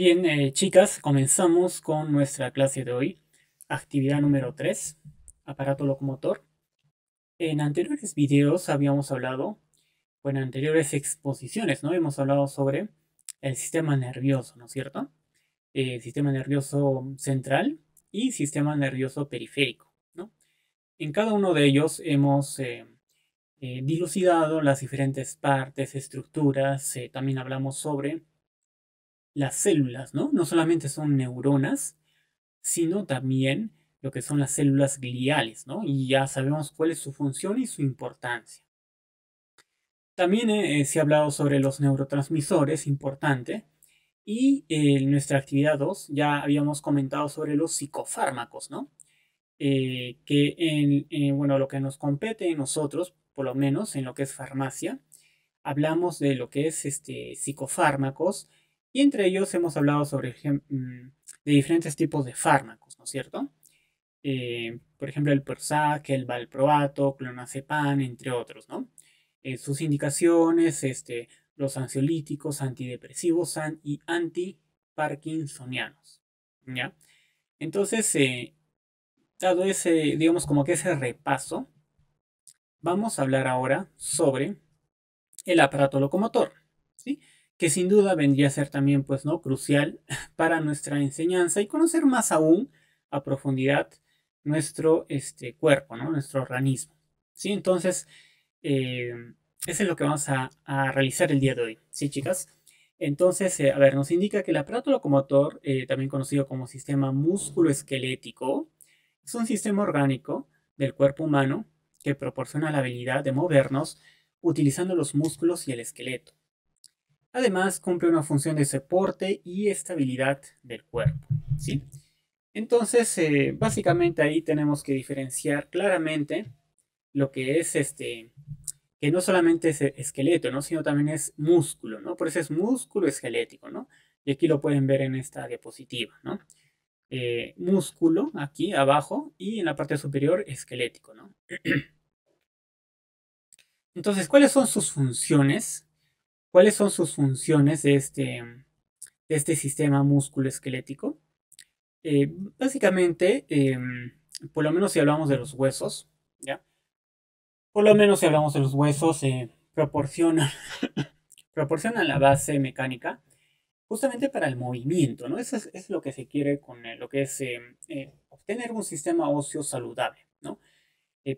Bien, chicas, comenzamos con nuestra clase de hoy. Actividad número 3, aparato locomotor. En anteriores videos habíamos hablado, bueno, en anteriores exposiciones, ¿no? Hemos hablado sobre el sistema nervioso, ¿no es cierto? Sistema nervioso central y sistema nervioso periférico, ¿no? En cada uno de ellos hemos dilucidado las diferentes partes, estructuras, también hablamos sobre las células, ¿no? No solamente son neuronas, sino también lo que son las células gliales, ¿no? Y ya sabemos cuál es su función y su importancia. También se ha hablado sobre los neurotransmisores, importante. Y en nuestra actividad 2 ya habíamos comentado sobre los psicofármacos, ¿no? Bueno, lo que nos compete en nosotros, por lo menos en lo que es farmacia, hablamos de lo que es psicofármacos y entre ellos hemos hablado sobre de diferentes tipos de fármacos, ¿no es cierto? Por ejemplo, el Prozac, el valproato, clonazepam, entre otros, ¿no? Sus indicaciones, los ansiolíticos, antidepresivos y antiparkinsonianos, ¿ya? Entonces, dado ese, digamos, como que ese repaso, vamos a hablar ahora sobre el aparato locomotor, ¿sí? Que sin duda vendría a ser también, pues, ¿no? Crucial para nuestra enseñanza y conocer más aún a profundidad nuestro cuerpo, ¿no? Nuestro organismo, ¿sí? Entonces, eh, eso es lo que vamos a realizar el día de hoy, ¿sí, chicas? Entonces, a ver, nos indica que el aparato locomotor, también conocido como sistema músculo-esquelético, es un sistema orgánico del cuerpo humano que proporciona la habilidad de movernos utilizando los músculos y el esqueleto. Además, cumple una función de soporte y estabilidad del cuerpo, ¿sí? Entonces, básicamente ahí tenemos que diferenciar claramente lo que es que no solamente es esqueleto, ¿no? Sino también es músculo, ¿no? Por eso es músculo esquelético, ¿no? Y aquí lo pueden ver en esta diapositiva, ¿no? Músculo aquí abajo y en la parte superior esquelético, ¿no? Entonces, ¿cuáles son sus funciones? ¿Cuáles son sus funciones de este sistema músculo-esquelético? Básicamente, por lo menos si hablamos de los huesos, ¿ya? Por lo menos si hablamos de los huesos, proporcionan, proporcionan la base mecánica justamente para el movimiento, ¿no? Eso es lo que se quiere con lo que es obtener un sistema óseo saludable, ¿no?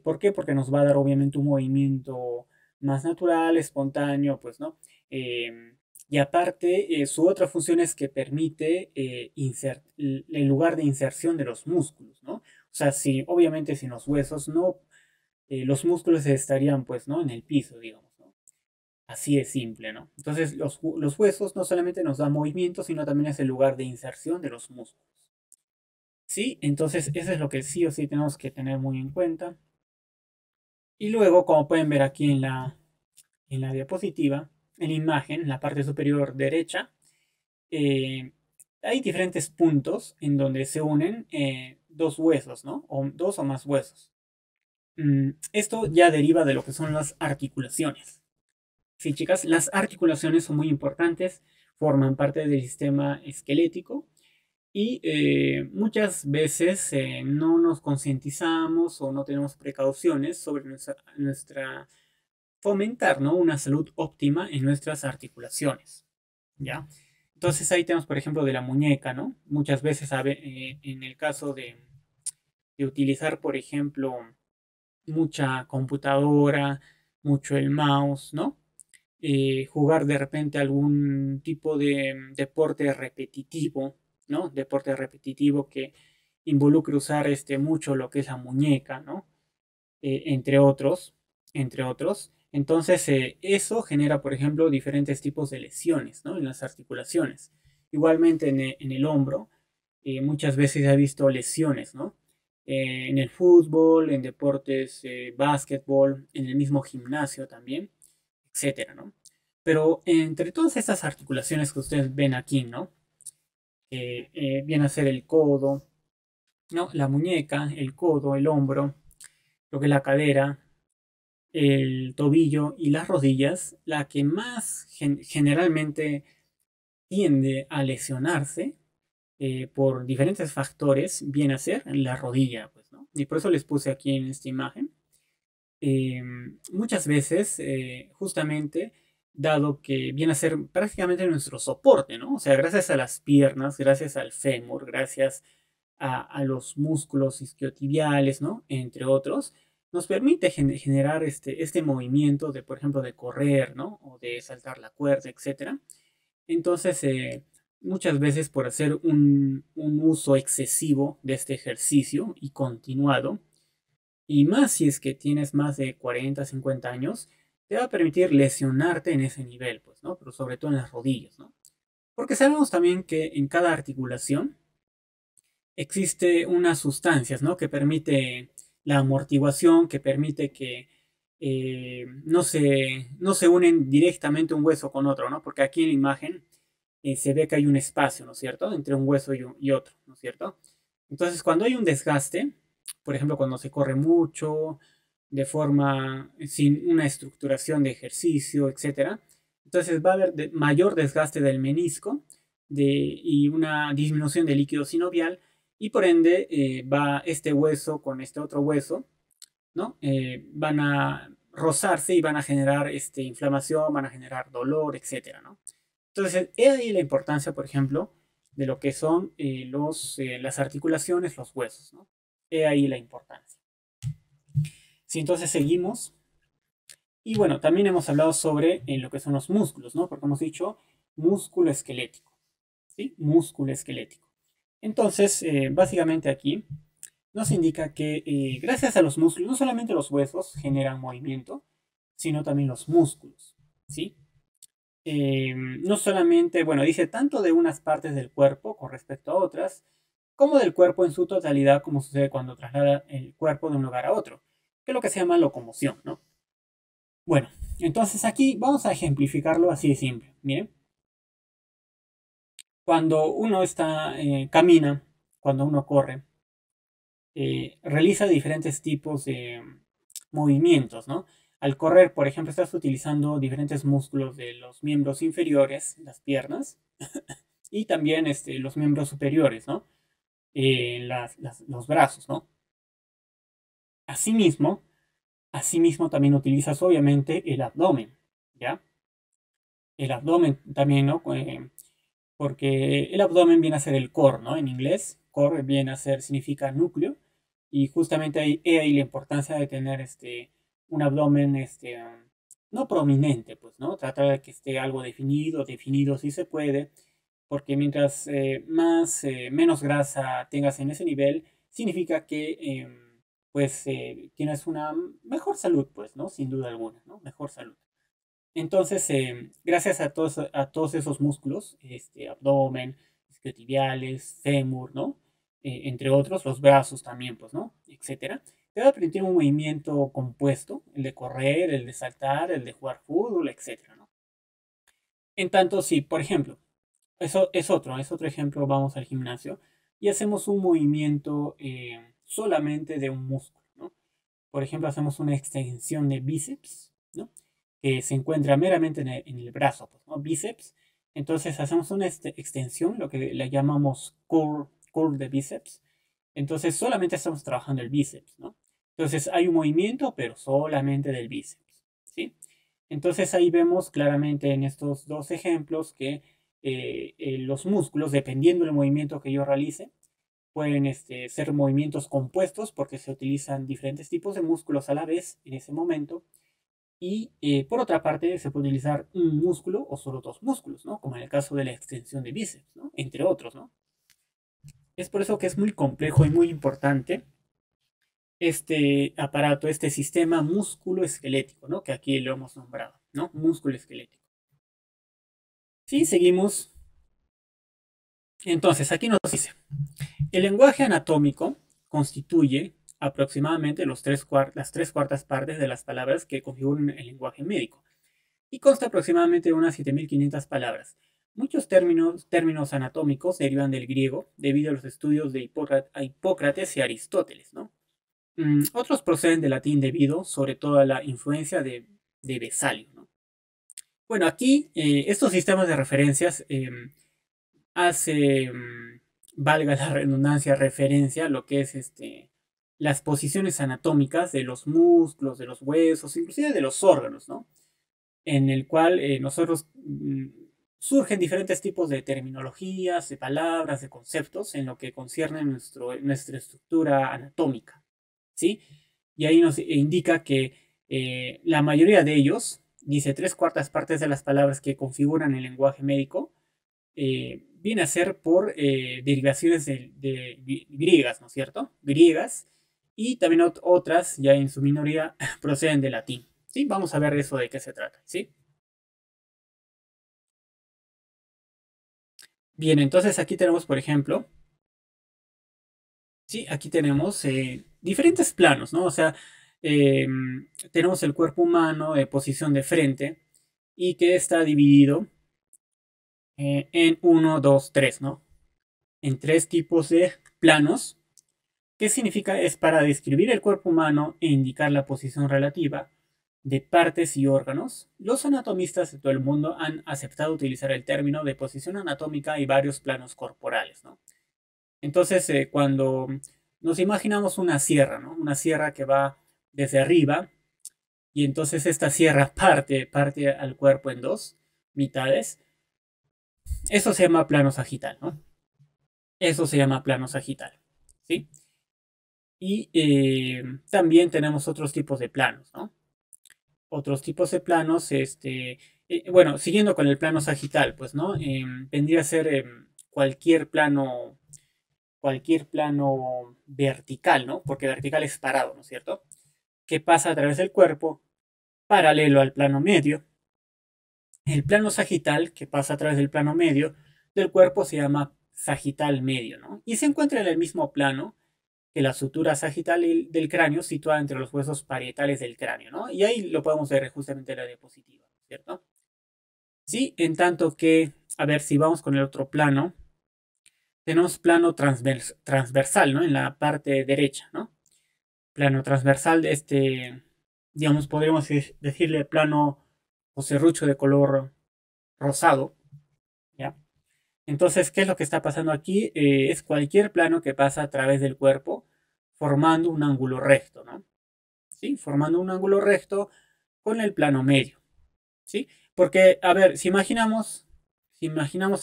¿Por qué? Porque nos va a dar obviamente un movimiento más natural, espontáneo, pues, ¿no? Y aparte, su otra función es que permite el lugar de inserción de los músculos, ¿no? O sea, si, obviamente, sin los huesos, no, los músculos estarían, pues, ¿no? En el piso, digamos, ¿no? Así de simple, ¿no? Entonces, los huesos no solamente nos dan movimiento, sino también es el lugar de inserción de los músculos. ¿Sí? Entonces, eso es lo que sí o sí tenemos que tener muy en cuenta. Y luego, como pueden ver aquí en la diapositiva, en la imagen, en la parte superior derecha, eh, hay diferentes puntos en donde se unen dos huesos, ¿no? O dos o más huesos. Esto ya deriva de lo que son las articulaciones. Sí, chicas, las articulaciones son muy importantes, forman parte del sistema esquelético y muchas veces no nos concientizamos o no tenemos precauciones sobre fomentar, ¿no? Una salud óptima en nuestras articulaciones, ¿ya? Entonces ahí tenemos, por ejemplo, de la muñeca, ¿no? Muchas veces, en el caso de utilizar, por ejemplo, mucha computadora, mucho el mouse, ¿no? Jugar de repente algún tipo de deporte repetitivo, ¿no? Deporte repetitivo que involucre usar mucho lo que es la muñeca, ¿no? Entre otros, entre otros. Entonces, eso genera, por ejemplo, diferentes tipos de lesiones, ¿no? En las articulaciones. Igualmente en el hombro, muchas veces se ha visto lesiones, ¿no? En el fútbol, en deportes, básquetbol, en el mismo gimnasio también, etcétera, ¿no? Pero entre todas estas articulaciones que ustedes ven aquí, ¿no? Viene a ser el codo, ¿no? La muñeca, el codo, el hombro, lo que es la cadera, el tobillo y las rodillas, la que más generalmente tiende a lesionarse por diferentes factores, viene a ser la rodilla, pues, ¿no? Y por eso les puse aquí en esta imagen. Muchas veces, justamente, dado que viene a ser prácticamente nuestro soporte, ¿no? O sea, gracias a las piernas, gracias al fémur, gracias a los músculos isquiotibiales, ¿no? Entre otros, nos permite generar este movimiento de, por ejemplo, de correr, ¿no? O de saltar la cuerda, etcétera. Entonces, muchas veces por hacer un uso excesivo de este ejercicio y continuado, y más si es que tienes más de 40, 50 años, te va a permitir lesionarte en ese nivel, pues, ¿no? Pero sobre todo en las rodillas, ¿no? Porque sabemos también que en cada articulación existe unas sustancias, ¿no? Que permite la amortiguación, que permite que no se unen directamente un hueso con otro, ¿no? Porque aquí en la imagen se ve que hay un espacio, ¿no es cierto? Entre un hueso y otro, ¿no es cierto? Entonces, cuando hay un desgaste, por ejemplo, cuando se corre mucho, de forma sin una estructuración de ejercicio, etcétera, entonces va a haber mayor desgaste del menisco y una disminución del líquido sinovial y por ende va este hueso con este otro hueso, ¿no? Van a rozarse y van a generar inflamación, van a generar dolor, etcétera, ¿no? Entonces, he ahí la importancia, por ejemplo, de lo que son las articulaciones, los huesos, ¿no? He ahí la importancia. Si entonces seguimos, y bueno, también hemos hablado sobre lo que son los músculos, ¿no? Porque hemos dicho músculo esquelético, ¿sí? Músculo esquelético. Entonces, básicamente aquí nos indica que gracias a los músculos, no solamente los huesos generan movimiento, sino también los músculos, ¿sí? No solamente, bueno, dice tanto de unas partes del cuerpo con respecto a otras, como del cuerpo en su totalidad, como sucede cuando traslada el cuerpo de un lugar a otro, que es lo que se llama locomoción, ¿no? Bueno, entonces aquí vamos a ejemplificarlo así de simple. Miren, cuando uno camina, cuando uno corre, realiza diferentes tipos de movimientos, ¿no? Al correr, por ejemplo, estás utilizando diferentes músculos de los miembros inferiores, las piernas, y también los miembros superiores, ¿no? Los brazos, ¿no? Asimismo, asimismo también utilizas obviamente el abdomen, ¿ya? El abdomen también, ¿no? Porque el abdomen viene a ser el core, ¿no? En inglés, core viene a ser, significa núcleo, y justamente ahí la importancia de tener un abdomen, no prominente, pues, ¿no? Tratar de que esté algo definido, definido si se puede, porque mientras menos grasa tengas en ese nivel, significa que, pues, tienes una mejor salud, pues, ¿no? Sin duda alguna, ¿no? Mejor salud. Entonces, gracias a todos esos músculos, abdomen, isquiotibiales, fémur, ¿no? Entre otros, los brazos también, pues, ¿no? Etcétera. Te va a permitir un movimiento compuesto, el de correr, el de saltar, el de jugar fútbol, etcétera, ¿no? En tanto, si, por ejemplo, eso es otro ejemplo, vamos al gimnasio y hacemos un movimiento solamente de un músculo, ¿no? Por ejemplo, hacemos una extensión de bíceps, ¿no? Que se encuentra meramente en el brazo, pues, ¿no? Bíceps. Entonces hacemos una extensión, lo que le llamamos curl de bíceps. Entonces solamente estamos trabajando el bíceps, ¿no? Entonces hay un movimiento, pero solamente del bíceps, ¿sí? Entonces ahí vemos claramente en estos dos ejemplos que los músculos, dependiendo del movimiento que yo realice, pueden ser movimientos compuestos porque se utilizan diferentes tipos de músculos a la vez en ese momento. Y por otra parte, se puede utilizar un músculo o solo dos músculos, ¿no? Como en el caso de la extensión de bíceps, ¿no? Entre otros, ¿no? Es por eso que es muy complejo y muy importante este aparato, este sistema músculo-esquelético, ¿no? Que aquí lo hemos nombrado, ¿no? Músculo esquelético. Sí, seguimos. Entonces, aquí nos dice, el lenguaje anatómico constituye aproximadamente las tres cuartas partes de las palabras que configuran el lenguaje médico y consta aproximadamente de unas 7.500 palabras. Muchos términos anatómicos derivan del griego debido a los estudios de Hipócrates y Aristóteles, ¿no? Otros proceden del latín debido sobre todo a la influencia de Vesalio, ¿no? Bueno, aquí estos sistemas de referencias hace, valga la redundancia, referencia a lo que es las posiciones anatómicas de los músculos, de los huesos, inclusive de los órganos, ¿no? En el cual nosotros surgen diferentes tipos de terminologías, de palabras, de conceptos en lo que concierne nuestra estructura anatómica, ¿sí? Y ahí nos indica que la mayoría de ellos, dice 3/4 partes de las palabras que configuran el lenguaje médico, viene a ser por derivaciones de griegas, ¿no es cierto? Griegas, y también otras, ya en su minoría, proceden del latín. ¿Sí? Vamos a ver eso de qué se trata, ¿sí? Bien, entonces aquí tenemos, por ejemplo, sí, aquí tenemos diferentes planos, ¿no? O sea, eh, tenemos el cuerpo humano de posición de frente y que está dividido en uno, 2, 3, ¿no? En tres tipos de planos. ¿Qué significa? Es para describir el cuerpo humano e indicar la posición relativa de partes y órganos. Los anatomistas de todo el mundo han aceptado utilizar el término de posición anatómica y varios planos corporales, ¿no? Entonces, cuando nos imaginamos una sierra, ¿no? Una sierra que va desde arriba y entonces esta sierra parte al cuerpo en dos mitades. Eso se llama plano sagital, ¿no? Eso se llama plano sagital, ¿sí? Y también tenemos otros tipos de planos, ¿no? Otros tipos de planos, bueno, siguiendo con el plano sagital, pues, ¿no? Vendría a ser cualquier plano vertical, ¿no? Porque vertical es parado, ¿no es cierto? Que pasa a través del cuerpo, paralelo al plano medio. El plano sagital, que pasa a través del plano medio del cuerpo, se llama sagital medio, ¿no? Y se encuentra en el mismo plano que la sutura sagital del cráneo, situada entre los huesos parietales del cráneo, ¿no? Y ahí lo podemos ver justamente en la diapositiva, ¿cierto? Sí, en tanto que, a ver si vamos con el otro plano, tenemos plano transversal, ¿no? En la parte derecha, ¿no? Plano transversal de digamos, podríamos decirle plano o serrucho de color rosado, ¿ya? Entonces, ¿qué es lo que está pasando aquí? Es cualquier plano que pasa a través del cuerpo formando un ángulo recto, ¿no? ¿Sí? Formando un ángulo recto con el plano medio, ¿sí? Porque, a ver, si imaginamos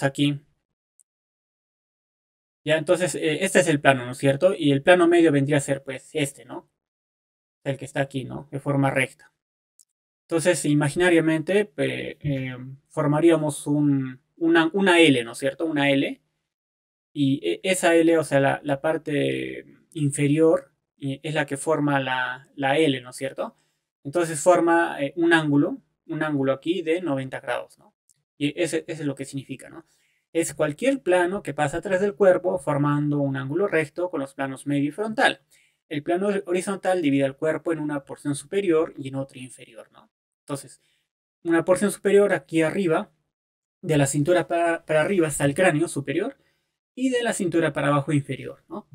aquí, ya, entonces, este es el plano, ¿no es cierto? Y el plano medio vendría a ser, pues, ¿no? El que está aquí, ¿no? De forma recta. Entonces, imaginariamente, formaríamos una L, ¿no es cierto? Una L. Y esa L, o sea, la parte inferior, es la que forma la L, ¿no es cierto? Entonces forma un ángulo aquí de 90 grados, ¿no? Y ese es lo que significa, ¿no? Es cualquier plano que pasa atrás del cuerpo formando un ángulo recto con los planos medio y frontal. El plano horizontal divide el cuerpo en una porción superior y en otra inferior, ¿no? Entonces, una porción superior aquí arriba, de la cintura para arriba está el cráneo superior y de la cintura para abajo inferior, ¿no?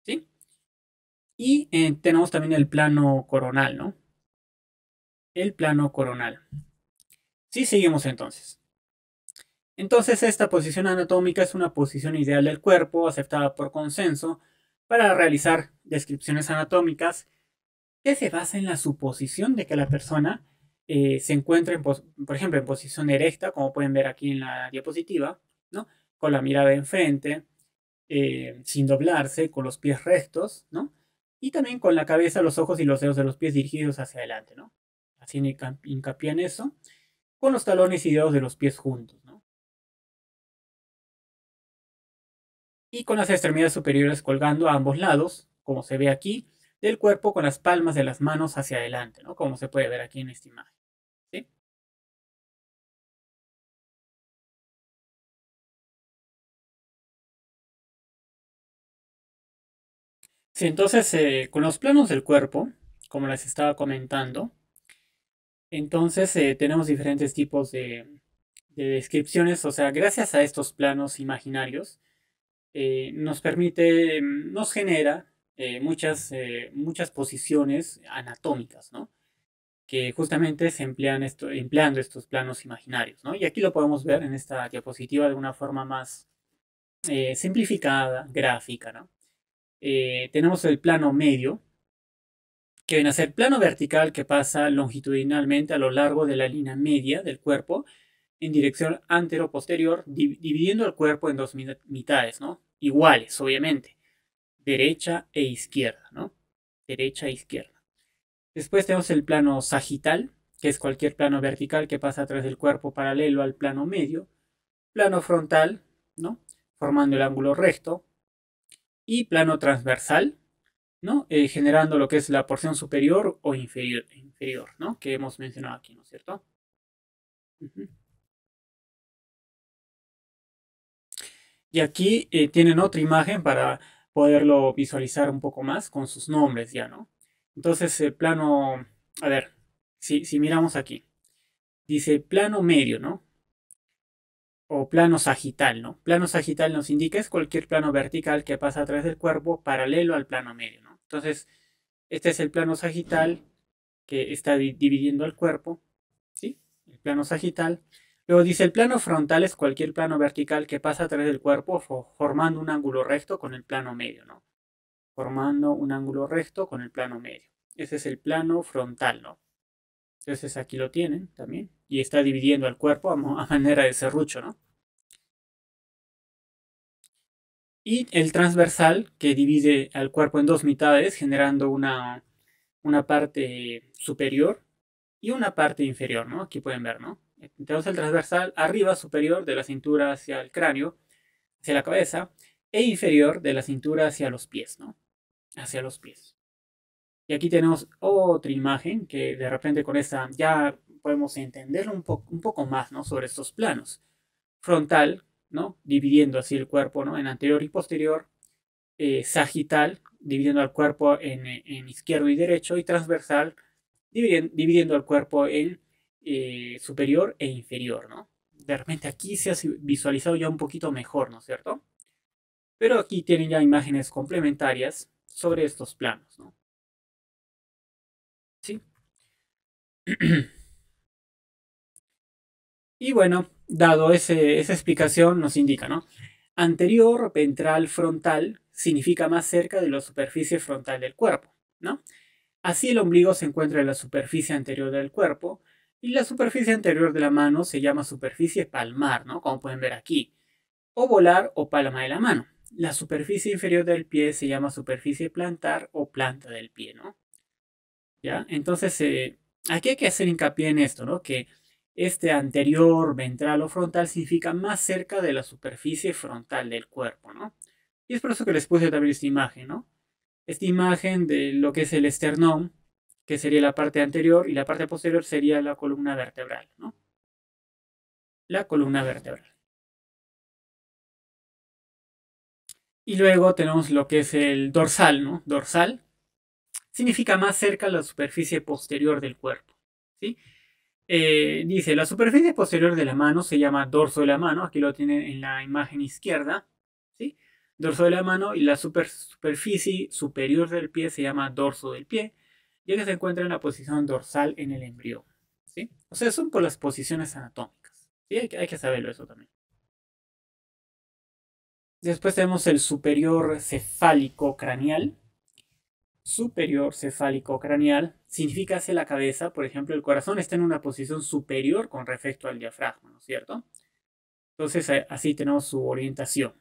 ¿Sí? Y tenemos también el plano coronal, ¿no? El plano coronal. Sí, seguimos entonces. Entonces, esta posición anatómica es una posición ideal del cuerpo, aceptada por consenso, para realizar descripciones anatómicas que se basa en la suposición de que la persona se encuentra, por ejemplo, en posición erecta, como pueden ver aquí en la diapositiva, ¿no? Con la mirada enfrente, sin doblarse, con los pies rectos, ¿no? Y también con la cabeza, los ojos y los dedos de los pies dirigidos hacia adelante, ¿no? Haciendo hincapié en eso, con los talones y dedos de los pies juntos, ¿no? Y con las extremidades superiores colgando a ambos lados, como se ve aquí, del cuerpo con las palmas de las manos hacia adelante, ¿no? Como se puede ver aquí en esta imagen, ¿sí? Sí, entonces, con los planos del cuerpo, como les estaba comentando, entonces tenemos diferentes tipos de descripciones, o sea, gracias a estos planos imaginarios, nos genera muchas posiciones anatómicas, ¿no? que justamente se emplean empleando estos planos imaginarios, ¿no? Y aquí lo podemos ver en esta diapositiva de una forma más simplificada, gráfica, ¿no? Tenemos el plano medio, que viene a ser plano vertical que pasa longitudinalmente a lo largo de la línea media del cuerpo en dirección antero-posterior, dividiendo el cuerpo en dos mitades, ¿no? Iguales, obviamente, derecha e izquierda, ¿no? Derecha e izquierda. Después tenemos el plano sagital, que es cualquier plano vertical que pasa a través del cuerpo paralelo al plano medio. Plano frontal, ¿no? Formando el ángulo recto. Y plano transversal, ¿no? Generando lo que es la porción superior o inferior, ¿no? Que hemos mencionado aquí, ¿no es cierto? Ujú. Y aquí tienen otra imagen para poderlo visualizar un poco más con sus nombres ya, ¿no? Entonces, el plano, a ver, si miramos aquí, dice plano medio, ¿no? O plano sagital, ¿no? Plano sagital nos indica es cualquier plano vertical que pasa a través del cuerpo paralelo al plano medio, ¿no? Entonces, este es el plano sagital que está dividiendo el cuerpo, ¿sí? El plano sagital. Luego dice el plano frontal es cualquier plano vertical que pasa a través del cuerpo formando un ángulo recto con el plano medio, ¿no? Formando un ángulo recto con el plano medio. Ese es el plano frontal, ¿no? Entonces aquí lo tienen también. Y está dividiendo el cuerpo a manera de serrucho, ¿no? Y el transversal que divide al cuerpo en dos mitades generando una parte superior y una parte inferior, ¿no? Aquí pueden ver, ¿no? Tenemos el transversal arriba, superior, de la cintura hacia el cráneo, hacia la cabeza, e inferior de la cintura hacia los pies, ¿no? Hacia los pies. Y aquí tenemos otra imagen que de repente con esta ya podemos entenderlo un poco más, ¿no? Sobre estos planos. Frontal, ¿no? Dividiendo así el cuerpo, ¿no? En anterior y posterior. Sagital, dividiendo al cuerpo en izquierdo y derecho. Y transversal, dividiendo el cuerpo en superior e inferior, ¿no? De repente aquí se ha visualizado ya un poquito mejor, ¿no es cierto? Pero aquí tienen ya imágenes complementarias sobre estos planos, ¿no? ¿Sí? Y bueno, dado esa explicación, nos indica, ¿no? Anterior, ventral, frontal significa más cerca de la superficie frontal del cuerpo, ¿no? Así el ombligo se encuentra en la superficie anterior del cuerpo y la superficie anterior de la mano se llama superficie palmar, ¿no? Como pueden ver aquí. O volar o palma de la mano. La superficie inferior del pie se llama superficie plantar o planta del pie, ¿no? ¿Ya? Entonces, aquí hay que hacer hincapié en esto, ¿no? Que este anterior, ventral o frontal significa más cerca de la superficie frontal del cuerpo, ¿no? Y es por eso que les puse también esta imagen, ¿no? Esta imagen de lo que es el esternón, que sería la parte anterior, y la parte posterior sería la columna vertebral, ¿no? La columna vertebral. Y luego tenemos lo que es el dorsal, ¿no? Dorsal significa más cerca a la superficie posterior del cuerpo, ¿sí? Dice, la superficie posterior de la mano se llama dorso de la mano, aquí lo tienen en la imagen izquierda, ¿sí? Dorso de la mano y la superficie superior del pie se llama dorso del pie, ya que se encuentra en la posición dorsal en el embrión, ¿sí? O sea, son por las posiciones anatómicas, ¿sí? Hay que saberlo eso también. Después tenemos el superior cefálico craneal. Superior cefálico craneal significa hacia la cabeza, por ejemplo, el corazón está en una posición superior con respecto al diafragma, ¿no es cierto? Entonces así tenemos su orientación.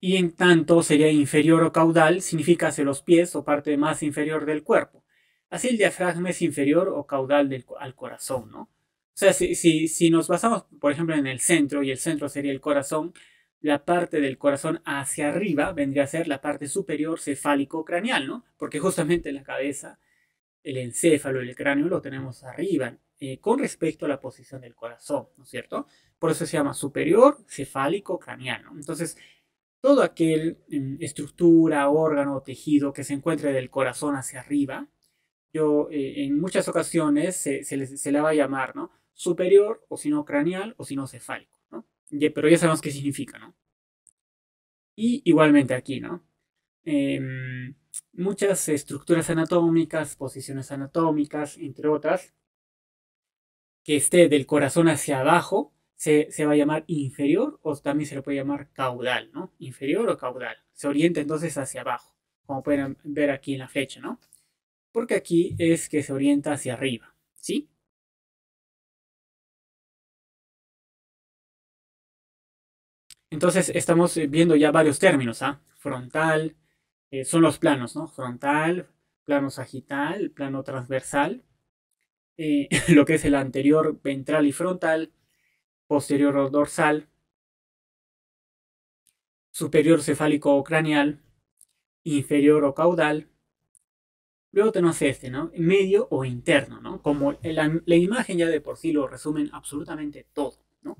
Y en tanto sería inferior o caudal, significa hacia los pies o parte más inferior del cuerpo. Así el diafragma es inferior o caudal al corazón, ¿no? O sea, si nos basamos, por ejemplo, en el centro, y el centro sería el corazón, la parte del corazón hacia arriba vendría a ser la parte superior cefálico-craneal, ¿no? Porque justamente la cabeza, el encéfalo, el cráneo lo tenemos arriba, con respecto a la posición del corazón, ¿no es cierto? Por eso se llama superior cefálico-craneal, ¿no? Entonces, todo aquel estructura, órgano o tejido que se encuentre del corazón hacia arriba, yo en muchas ocasiones se le va a llamar, ¿no? Superior, o si no craneal, o si no cefálico, ¿no? Pero ya sabemos qué significa, ¿no? Y igualmente aquí, ¿no? muchas estructuras anatómicas, posiciones anatómicas, entre otras, que esté del corazón hacia abajo, se va a llamar inferior o también se le puede llamar caudal, ¿no? Inferior o caudal. Se orienta entonces hacia abajo, como pueden ver aquí en la flecha, ¿no? Porque aquí es que se orienta hacia arriba, ¿sí? Entonces estamos viendo ya varios términos, ¿ah? Frontal, son los planos, ¿no? Frontal, plano sagital, plano transversal, lo que es el anterior ventral y frontal, posterior o dorsal, superior cefálico o craneal, inferior o caudal. Luego tenemos este, ¿no? Medio o interno, ¿no? Como la imagen ya de por sí lo resumen absolutamente todo, ¿no?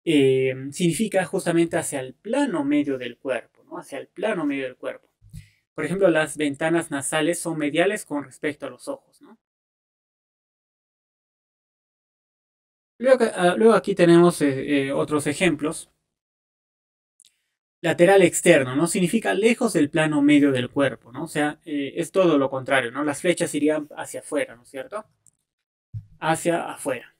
Significa justamente hacia el plano medio del cuerpo, ¿no? Hacia el plano medio del cuerpo. Por ejemplo, las ventanas nasales son mediales con respecto a los ojos, ¿no? Luego aquí tenemos otros ejemplos. Lateral externo, ¿no? Significa lejos del plano medio del cuerpo, ¿no? O sea, es todo lo contrario, ¿no? Las flechas irían hacia afuera, ¿no es cierto? Hacia afuera.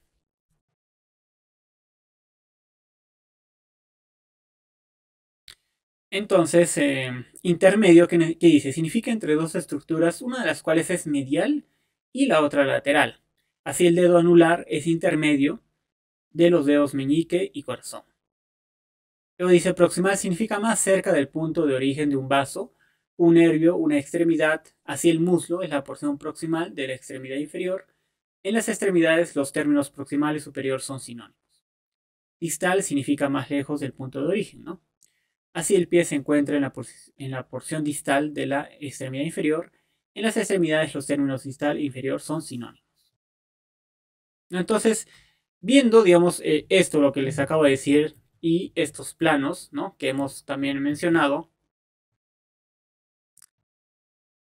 Entonces, intermedio, ¿qué dice? Significa entre dos estructuras, una de las cuales es medial y la otra lateral. Así el dedo anular es intermedio de los dedos meñique y corazón. Luego dice proximal significa más cerca del punto de origen de un vaso, un nervio, una extremidad. Así el muslo es la porción proximal de la extremidad inferior. En las extremidades los términos proximal y superior son sinónimos. Distal significa más lejos del punto de origen, ¿no? Así el pie se encuentra en la porción distal de la extremidad inferior. En las extremidades los términos distal e inferior son sinónimos. Entonces, viendo, digamos, esto, lo que les acabo de decir, y estos planos, ¿no? Que hemos también mencionado,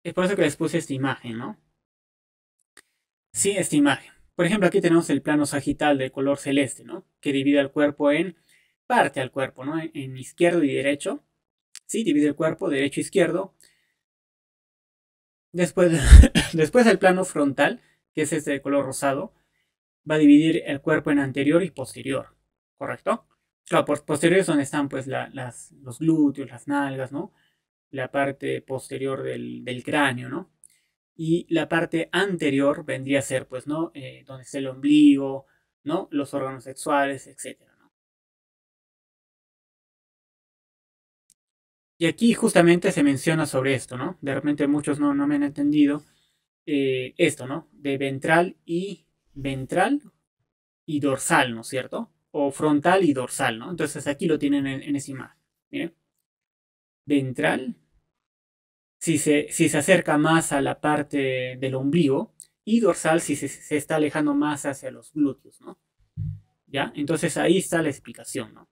es por eso que les puse esta imagen, ¿no? Sí, esta imagen. Por ejemplo, aquí tenemos el plano sagital de color celeste, ¿no? Que divide el cuerpo en parte al cuerpo, ¿no? En izquierdo y derecho. Sí, divide el cuerpo derecho e izquierdo. Después, después el plano frontal, que es este de color rosado, va a dividir el cuerpo en anterior y posterior, ¿correcto? Claro, posterior es donde están pues los glúteos, las nalgas, ¿no? La parte posterior del cráneo, ¿no? Y la parte anterior vendría a ser, pues, ¿no? Donde está el ombligo, ¿no? Los órganos sexuales, etcétera, ¿no? Y aquí justamente se menciona sobre esto, ¿no? De repente muchos no me han entendido esto, ¿no? De ventral y dorsal, ¿no es cierto? O frontal y dorsal, ¿no? Entonces aquí lo tienen en esa imagen. Miren. Ventral, si se acerca más a la parte del ombligo, y dorsal si se está alejando más hacia los glúteos, ¿no? ¿Ya? Entonces ahí está la explicación, ¿no?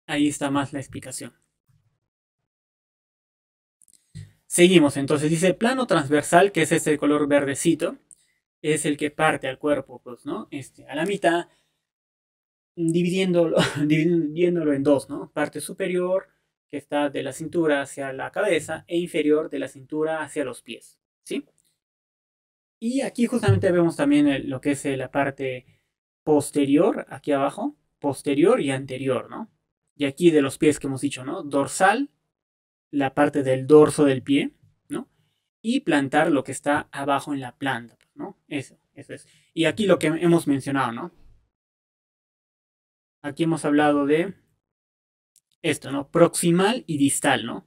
Ahí está más la explicación. Seguimos, entonces dice plano transversal, que es este color verdecito, es el que parte al cuerpo, pues, ¿no? A la mitad, dividiéndolo, dividiéndolo en dos, ¿no? Parte superior, que está de la cintura hacia la cabeza, e inferior de la cintura hacia los pies, ¿sí? Y aquí justamente vemos también lo que es la parte posterior, aquí abajo, posterior y anterior, ¿no? Y aquí de los pies que hemos dicho, ¿no? Dorsal, la parte del dorso del pie, ¿no? Y plantar lo que está abajo en la planta, ¿no? Eso es. Y aquí lo que hemos mencionado, ¿no? Aquí hemos hablado de esto, ¿no? Proximal y distal, ¿no?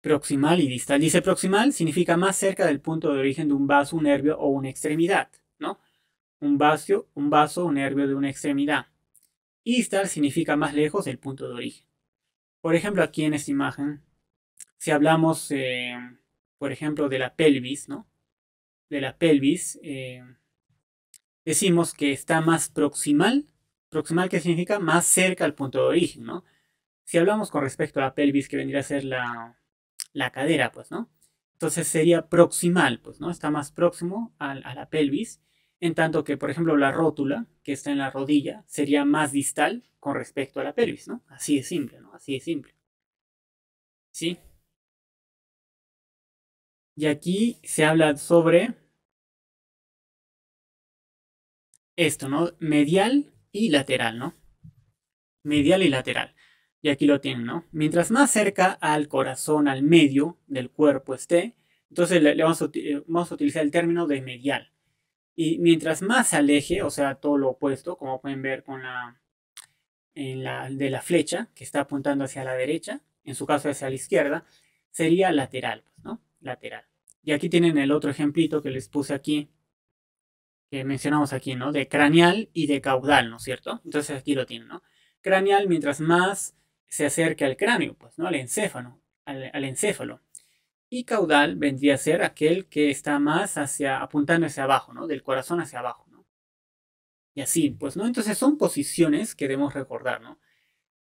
Proximal y distal. Dice proximal significa más cerca del punto de origen de un vaso, un nervio o una extremidad, ¿no? Un vaso, un nervio de una extremidad. Y distal significa más lejos del punto de origen. Por ejemplo, aquí en esta imagen, si hablamos, por ejemplo, de la pelvis, ¿no? De la pelvis, decimos que está más proximal. Proximal, ¿qué significa? Más cerca al punto de origen, ¿no? Si hablamos con respecto a la pelvis, que vendría a ser la cadera, pues, ¿no? Entonces sería proximal, pues, ¿no? Está más próximo a la pelvis, en tanto que, por ejemplo, la rótula, que está en la rodilla, sería más distal con respecto a la pelvis, ¿no? Así de simple, ¿no? Así de simple. ¿sí? Y aquí se habla sobre esto, ¿no? Medial y lateral, ¿no? Medial y lateral. Y aquí lo tienen, ¿no? Mientras más cerca al corazón, al medio del cuerpo esté, entonces le vamos a utilizar el término de medial. Y mientras más se aleje, o sea, todo lo opuesto, como pueden ver con de la flecha que está apuntando hacia la derecha, en su caso hacia la izquierda, sería lateral, pues, ¿no? Lateral. Y aquí tienen el otro ejemplito que les puse aquí, que mencionamos aquí, ¿no? De craneal y de caudal, ¿no es cierto? Entonces aquí lo tienen, ¿no? Craneal mientras más se acerque al cráneo, pues, ¿no? Al encéfalo, al encéfalo. Y caudal vendría a ser aquel que está más apuntando hacia abajo, ¿no? Del corazón hacia abajo, ¿no? Y así, pues, ¿no? Entonces son posiciones que debemos recordar, ¿no?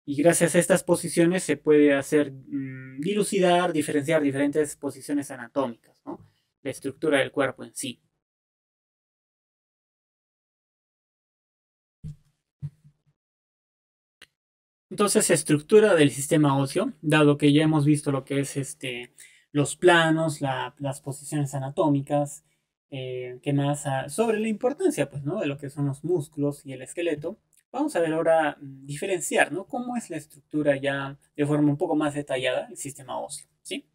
Y gracias a estas posiciones se puede hacer dilucidar, diferenciar diferentes posiciones anatómicas, ¿no? La estructura del cuerpo en sí. Entonces, estructura del sistema óseo, dado que ya hemos visto lo que es los planos, las posiciones anatómicas, ¿qué más? Sobre la importancia, pues, ¿no? De lo que son los músculos y el esqueleto. Vamos a ver ahora diferenciar, ¿no? Cómo es la estructura ya de forma un poco más detallada el sistema óseo, ¿sí?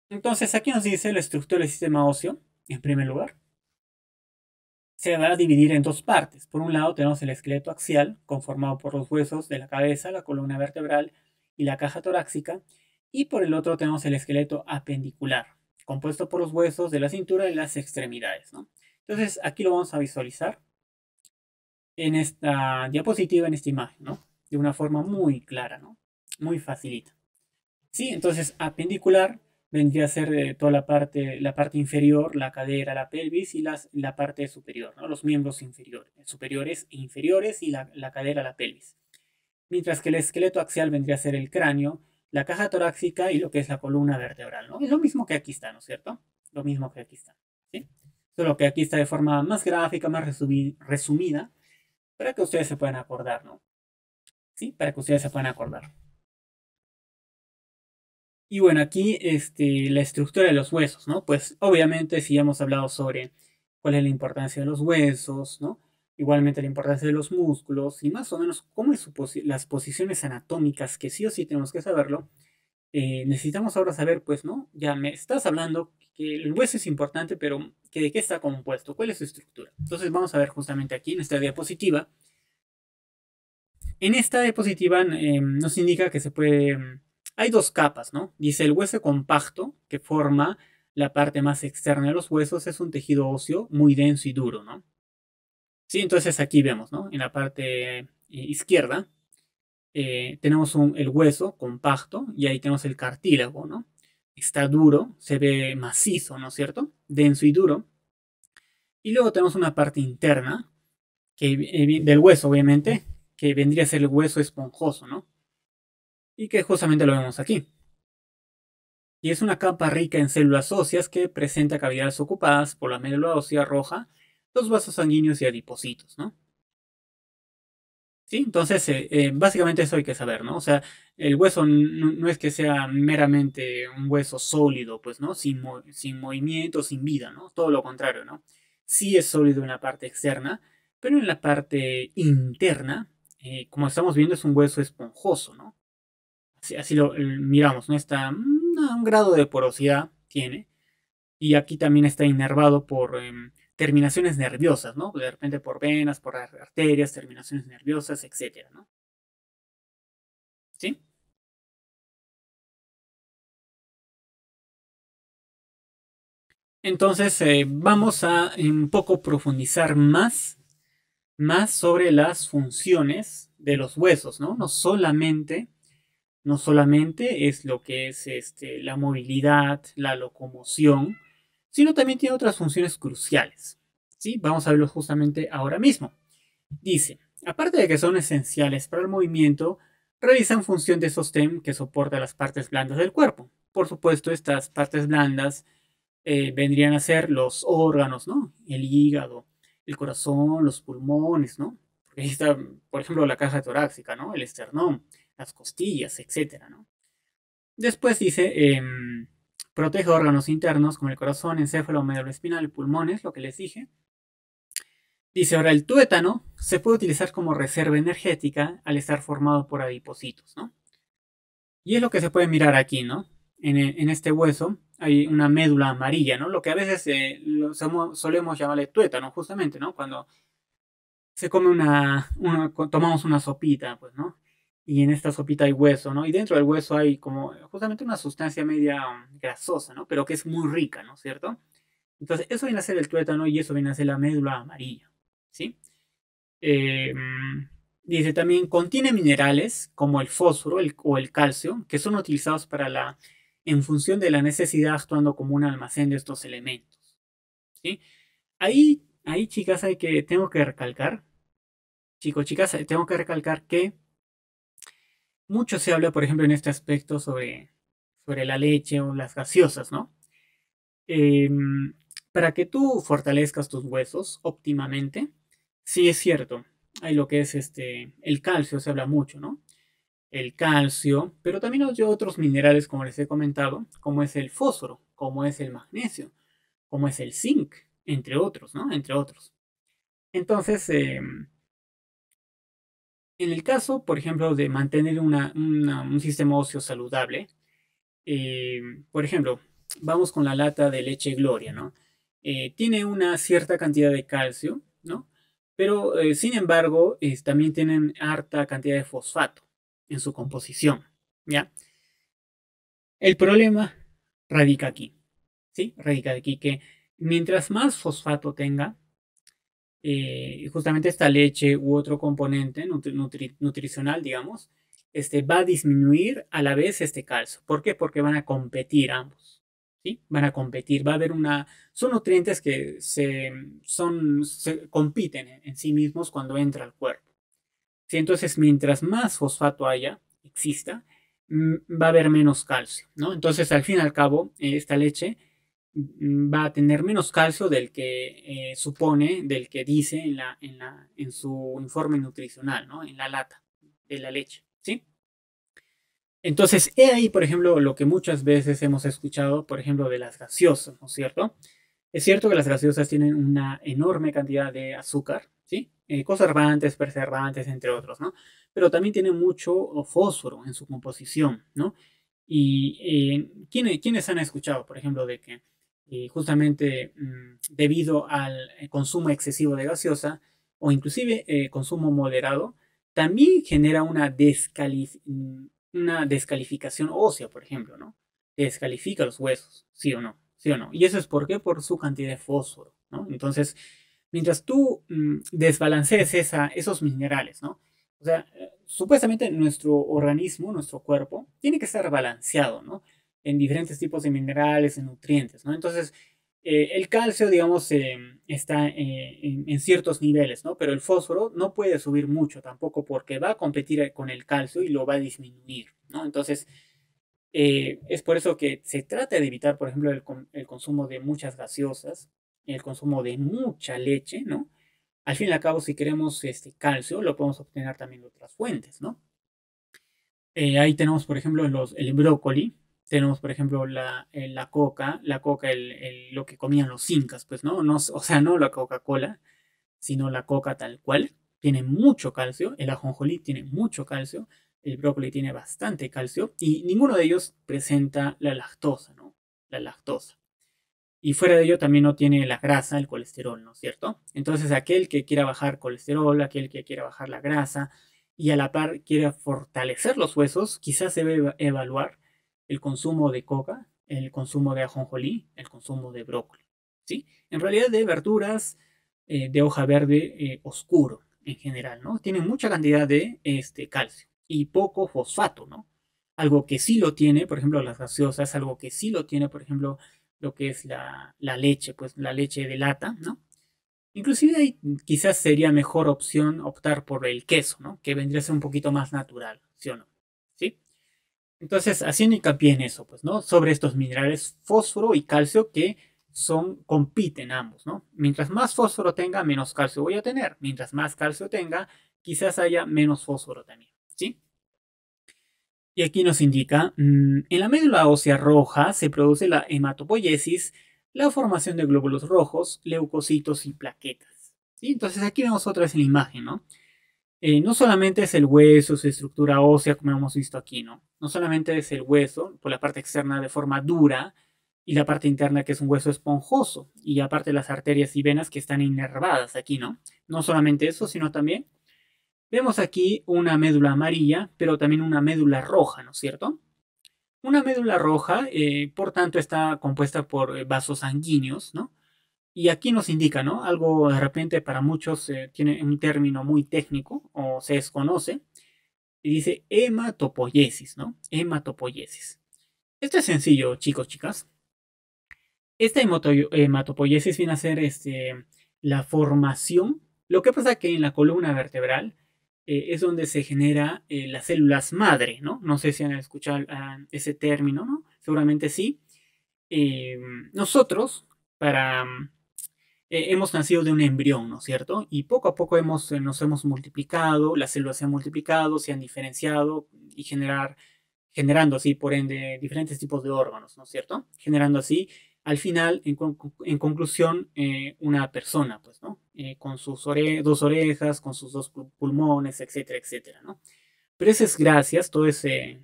Entonces, aquí nos dice la estructura del sistema óseo, en primer lugar. Se va a dividir en dos partes. Por un lado tenemos el esqueleto axial, conformado por los huesos de la cabeza, la columna vertebral y la caja torácica. Y por el otro tenemos el esqueleto apendicular, compuesto por los huesos de la cintura y las extremidades, ¿no? Entonces, aquí lo vamos a visualizar en esta diapositiva, en esta imagen, ¿no? De una forma muy clara, ¿no? Muy facilita. Sí, entonces apendicular vendría a ser toda la parte inferior, la cadera, la pelvis y la parte superior, ¿no? Los miembros inferiores, superiores e inferiores y la cadera, la pelvis. Mientras que el esqueleto axial vendría a ser el cráneo, la caja torácica y lo que es la columna vertebral, ¿no? Es lo mismo que aquí está, ¿no es cierto? Lo mismo que aquí está, ¿sí? Solo que aquí está de forma más gráfica, más resumida, para que ustedes se puedan acordar, ¿no? ¿Sí? Para que ustedes se puedan acordar. Y bueno, aquí la estructura de los huesos, ¿no? Pues obviamente si ya hemos hablado sobre cuál es la importancia de los huesos, ¿no? Igualmente la importancia de los músculos y más o menos cómo es las posiciones anatómicas, que sí o sí tenemos que saberlo. Necesitamos ahora saber, pues, ¿no? Ya me estás hablando que el hueso es importante, pero que ¿de qué está compuesto? ¿Cuál es su estructura? Entonces vamos a ver justamente aquí en esta diapositiva. En esta diapositiva nos indica que se puede. Hay dos capas, ¿no? Dice el hueso compacto, que forma la parte más externa de los huesos, es un tejido óseo muy denso y duro, ¿no? Sí, entonces aquí vemos, ¿no? En la parte izquierda tenemos el hueso compacto y ahí tenemos el cartílago, ¿no? Está duro, se ve macizo, ¿no es cierto? Denso y duro. Y luego tenemos una parte interna del hueso, obviamente, que vendría a ser el hueso esponjoso, ¿no? Y que justamente lo vemos aquí. Y es una capa rica en células óseas que presenta cavidades ocupadas por la médula ósea roja, los vasos sanguíneos y adipocitos, ¿no? Sí, entonces básicamente eso hay que saber, ¿no? O sea, el hueso no es que sea meramente un hueso sólido, pues, ¿no? Sin movimiento, sin vida, ¿no? Todo lo contrario, ¿no? Sí es sólido en la parte externa, pero en la parte interna, como estamos viendo, es un hueso esponjoso, ¿no? Así lo miramos, ¿no? Un grado de porosidad tiene. Y aquí también está inervado por terminaciones nerviosas, ¿no? De repente por venas, por arterias, terminaciones nerviosas, etcétera, ¿no? ¿Sí? Entonces vamos a un poco profundizar más sobre las funciones de los huesos, ¿no? No solamente es lo que es la movilidad, la locomoción, sino también tiene otras funciones cruciales. ¿Sí? Vamos a verlo justamente ahora mismo. Dice, aparte de que son esenciales para el movimiento, realizan función de sostén que soporta las partes blandas del cuerpo. Por supuesto, estas partes blandas vendrían a ser los órganos, ¿no? El hígado, el corazón, los pulmones, ¿no? Porque ahí está, por ejemplo, la caja torácica, ¿no? El esternón, las costillas, etcétera, ¿no? Después dice, protege órganos internos como el corazón, encéfalo, médula espinal, pulmones, lo que les dije. Dice ahora, el tuétano se puede utilizar como reserva energética al estar formado por adipocitos, ¿no? Y es lo que se puede mirar aquí, ¿no? En este hueso hay una médula amarilla, ¿no? Lo que a veces solemos llamarle tuétano, justamente, ¿no? Cuando se come tomamos una sopita, pues, ¿no? Y en esta sopita hay hueso, ¿no? Y dentro del hueso hay como justamente una sustancia media grasosa, ¿no? Pero que es muy rica, ¿no? ¿Cierto? Entonces, eso viene a ser el tuétano y eso viene a ser la médula amarilla, ¿sí? Eh, Dice también, contiene minerales como el fósforo o el calcio, que son utilizados en función de la necesidad, actuando como un almacén de estos elementos, ¿sí? Ahí, chicas, tengo que recalcar, chicos, chicas, tengo que recalcar que mucho se habla, por ejemplo, en este aspecto sobre la leche o las gaseosas, ¿no? Em, para que tú fortalezcas tus huesos óptimamente, sí es cierto, hay lo que es el calcio, se habla mucho, ¿no? El calcio, pero también hay otros minerales, como les he comentado, como es el fósforo, como es el magnesio, como es el zinc, entre otros, ¿no? Entre otros. Entonces, en el caso, por ejemplo, de mantener un sistema óseo saludable, eh, por ejemplo, vamos con la lata de leche Gloria, ¿no? Tiene una cierta cantidad de calcio, ¿no? Pero, sin embargo, también tienen harta cantidad de fosfato en su composición, ¿ya? El problema radica aquí, ¿sí? Radica aquí que mientras más fosfato tenga, justamente esta leche u otro componente nutricional, digamos, va a disminuir a la vez este calcio. ¿Por qué? Porque van a competir ambos, ¿sí? Van a competir, va a haber son nutrientes que se compiten en sí mismos cuando entra al cuerpo. ¿Sí? Entonces, mientras más fosfato exista, va a haber menos calcio, ¿no? Entonces, al fin y al cabo, esta leche va a tener menos calcio del que supone, del que dice en su informe nutricional, ¿no? En la lata de la leche, ¿sí? Entonces, he ahí, por ejemplo, lo que muchas veces hemos escuchado, por ejemplo, de las gaseosas, ¿no es cierto? Es cierto que las gaseosas tienen una enorme cantidad de azúcar, ¿sí? Conservantes, preservantes, entre otros, ¿no? Pero también tienen mucho fósforo en su composición, ¿no? Y ¿quiénes han escuchado, por ejemplo, de que justamente debido al consumo excesivo de gaseosa o inclusive consumo moderado, también genera una descalificación ósea, por ejemplo, ¿no? Descalifica los huesos, ¿sí o no? ¿Sí o no? Y eso es por qué, por su cantidad de fósforo, ¿no? Entonces, mientras tú desbalancees esos minerales, ¿no? O sea, supuestamente nuestro organismo, nuestro cuerpo, tiene que estar balanceado, ¿no? En diferentes tipos de minerales, en nutrientes, ¿no? Entonces, el calcio, digamos, está en ciertos niveles, ¿no? Pero el fósforo no puede subir mucho tampoco porque va a competir con el calcio y lo va a disminuir, ¿no? Entonces, es por eso que se trata de evitar, por ejemplo, el consumo de muchas gaseosas, el consumo de mucha leche, ¿no? Al fin y al cabo, si queremos este calcio, lo podemos obtener también de otras fuentes, ¿no? Ahí tenemos, por ejemplo, el brócoli, tenemos, por ejemplo, la coca, lo que comían los incas, pues, ¿no? No, o sea, no la Coca-Cola, sino la coca tal cual. Tiene mucho calcio, el ajonjolí tiene mucho calcio, el brócoli tiene bastante calcio y ninguno de ellos presenta la lactosa, ¿no? La lactosa. Y fuera de ello también no tiene la grasa, el colesterol, ¿no es cierto? Entonces aquel que quiera bajar colesterol, aquel que quiera bajar la grasa y a la par quiera fortalecer los huesos, quizás debe evaluar el consumo de coca, el consumo de ajonjolí, el consumo de brócoli, ¿sí? En realidad de verduras de hoja verde oscuro en general, ¿no? Tienen mucha cantidad de calcio y poco fosfato, ¿no? Algo que sí lo tiene, por ejemplo, las gaseosas, algo que sí lo tiene, por ejemplo, lo que es la leche, pues la leche de lata, ¿no? Inclusive ahí quizás sería mejor opción optar por el queso, ¿no? Que vendría a ser un poquito más natural, ¿sí o no? ¿Sí? Entonces, haciendo hincapié en eso, pues, ¿no? Sobre estos minerales fósforo y calcio que compiten ambos, ¿no? Mientras más fósforo tenga, menos calcio voy a tener. Mientras más calcio tenga, quizás haya menos fósforo también, ¿sí? Y aquí nos indica, en la médula ósea roja se produce la hematopoiesis, la formación de glóbulos rojos, leucocitos y plaquetas. ¿Sí? Entonces aquí vemos otra vez en la imagen, ¿no? No solamente es el hueso, su estructura ósea, como hemos visto aquí, ¿no? No solamente es el hueso, por la parte externa de forma dura, y la parte interna que es un hueso esponjoso, y aparte las arterias y venas que están inervadas aquí, ¿no? No solamente eso, sino también vemos aquí una médula amarilla, pero también una médula roja, ¿no es cierto? Una médula roja, por tanto, está compuesta por vasos sanguíneos, ¿no? Y aquí nos indica, ¿no? Algo de repente para muchos tiene un término muy técnico o se desconoce, y dice hematopoiesis, ¿no? Hematopoiesis. Esto es sencillo, chicos, chicas. Esta hematopoiesis viene a ser la formación. Lo que pasa que en la columna vertebral es donde se genera las células madre, ¿no? No sé si han escuchado ese término, ¿no? Seguramente sí. Eh, nosotros, para hemos nacido de un embrión, ¿no es cierto? Y poco a poco nos hemos multiplicado, las células se han multiplicado, se han diferenciado y generando así, por ende, diferentes tipos de órganos, ¿no es cierto? Generando así, al final, en conclusión, una persona, pues, ¿no? Con sus dos orejas, con sus dos pulmones, etcétera, etcétera, ¿no? Pero eso es gracias, todo ese,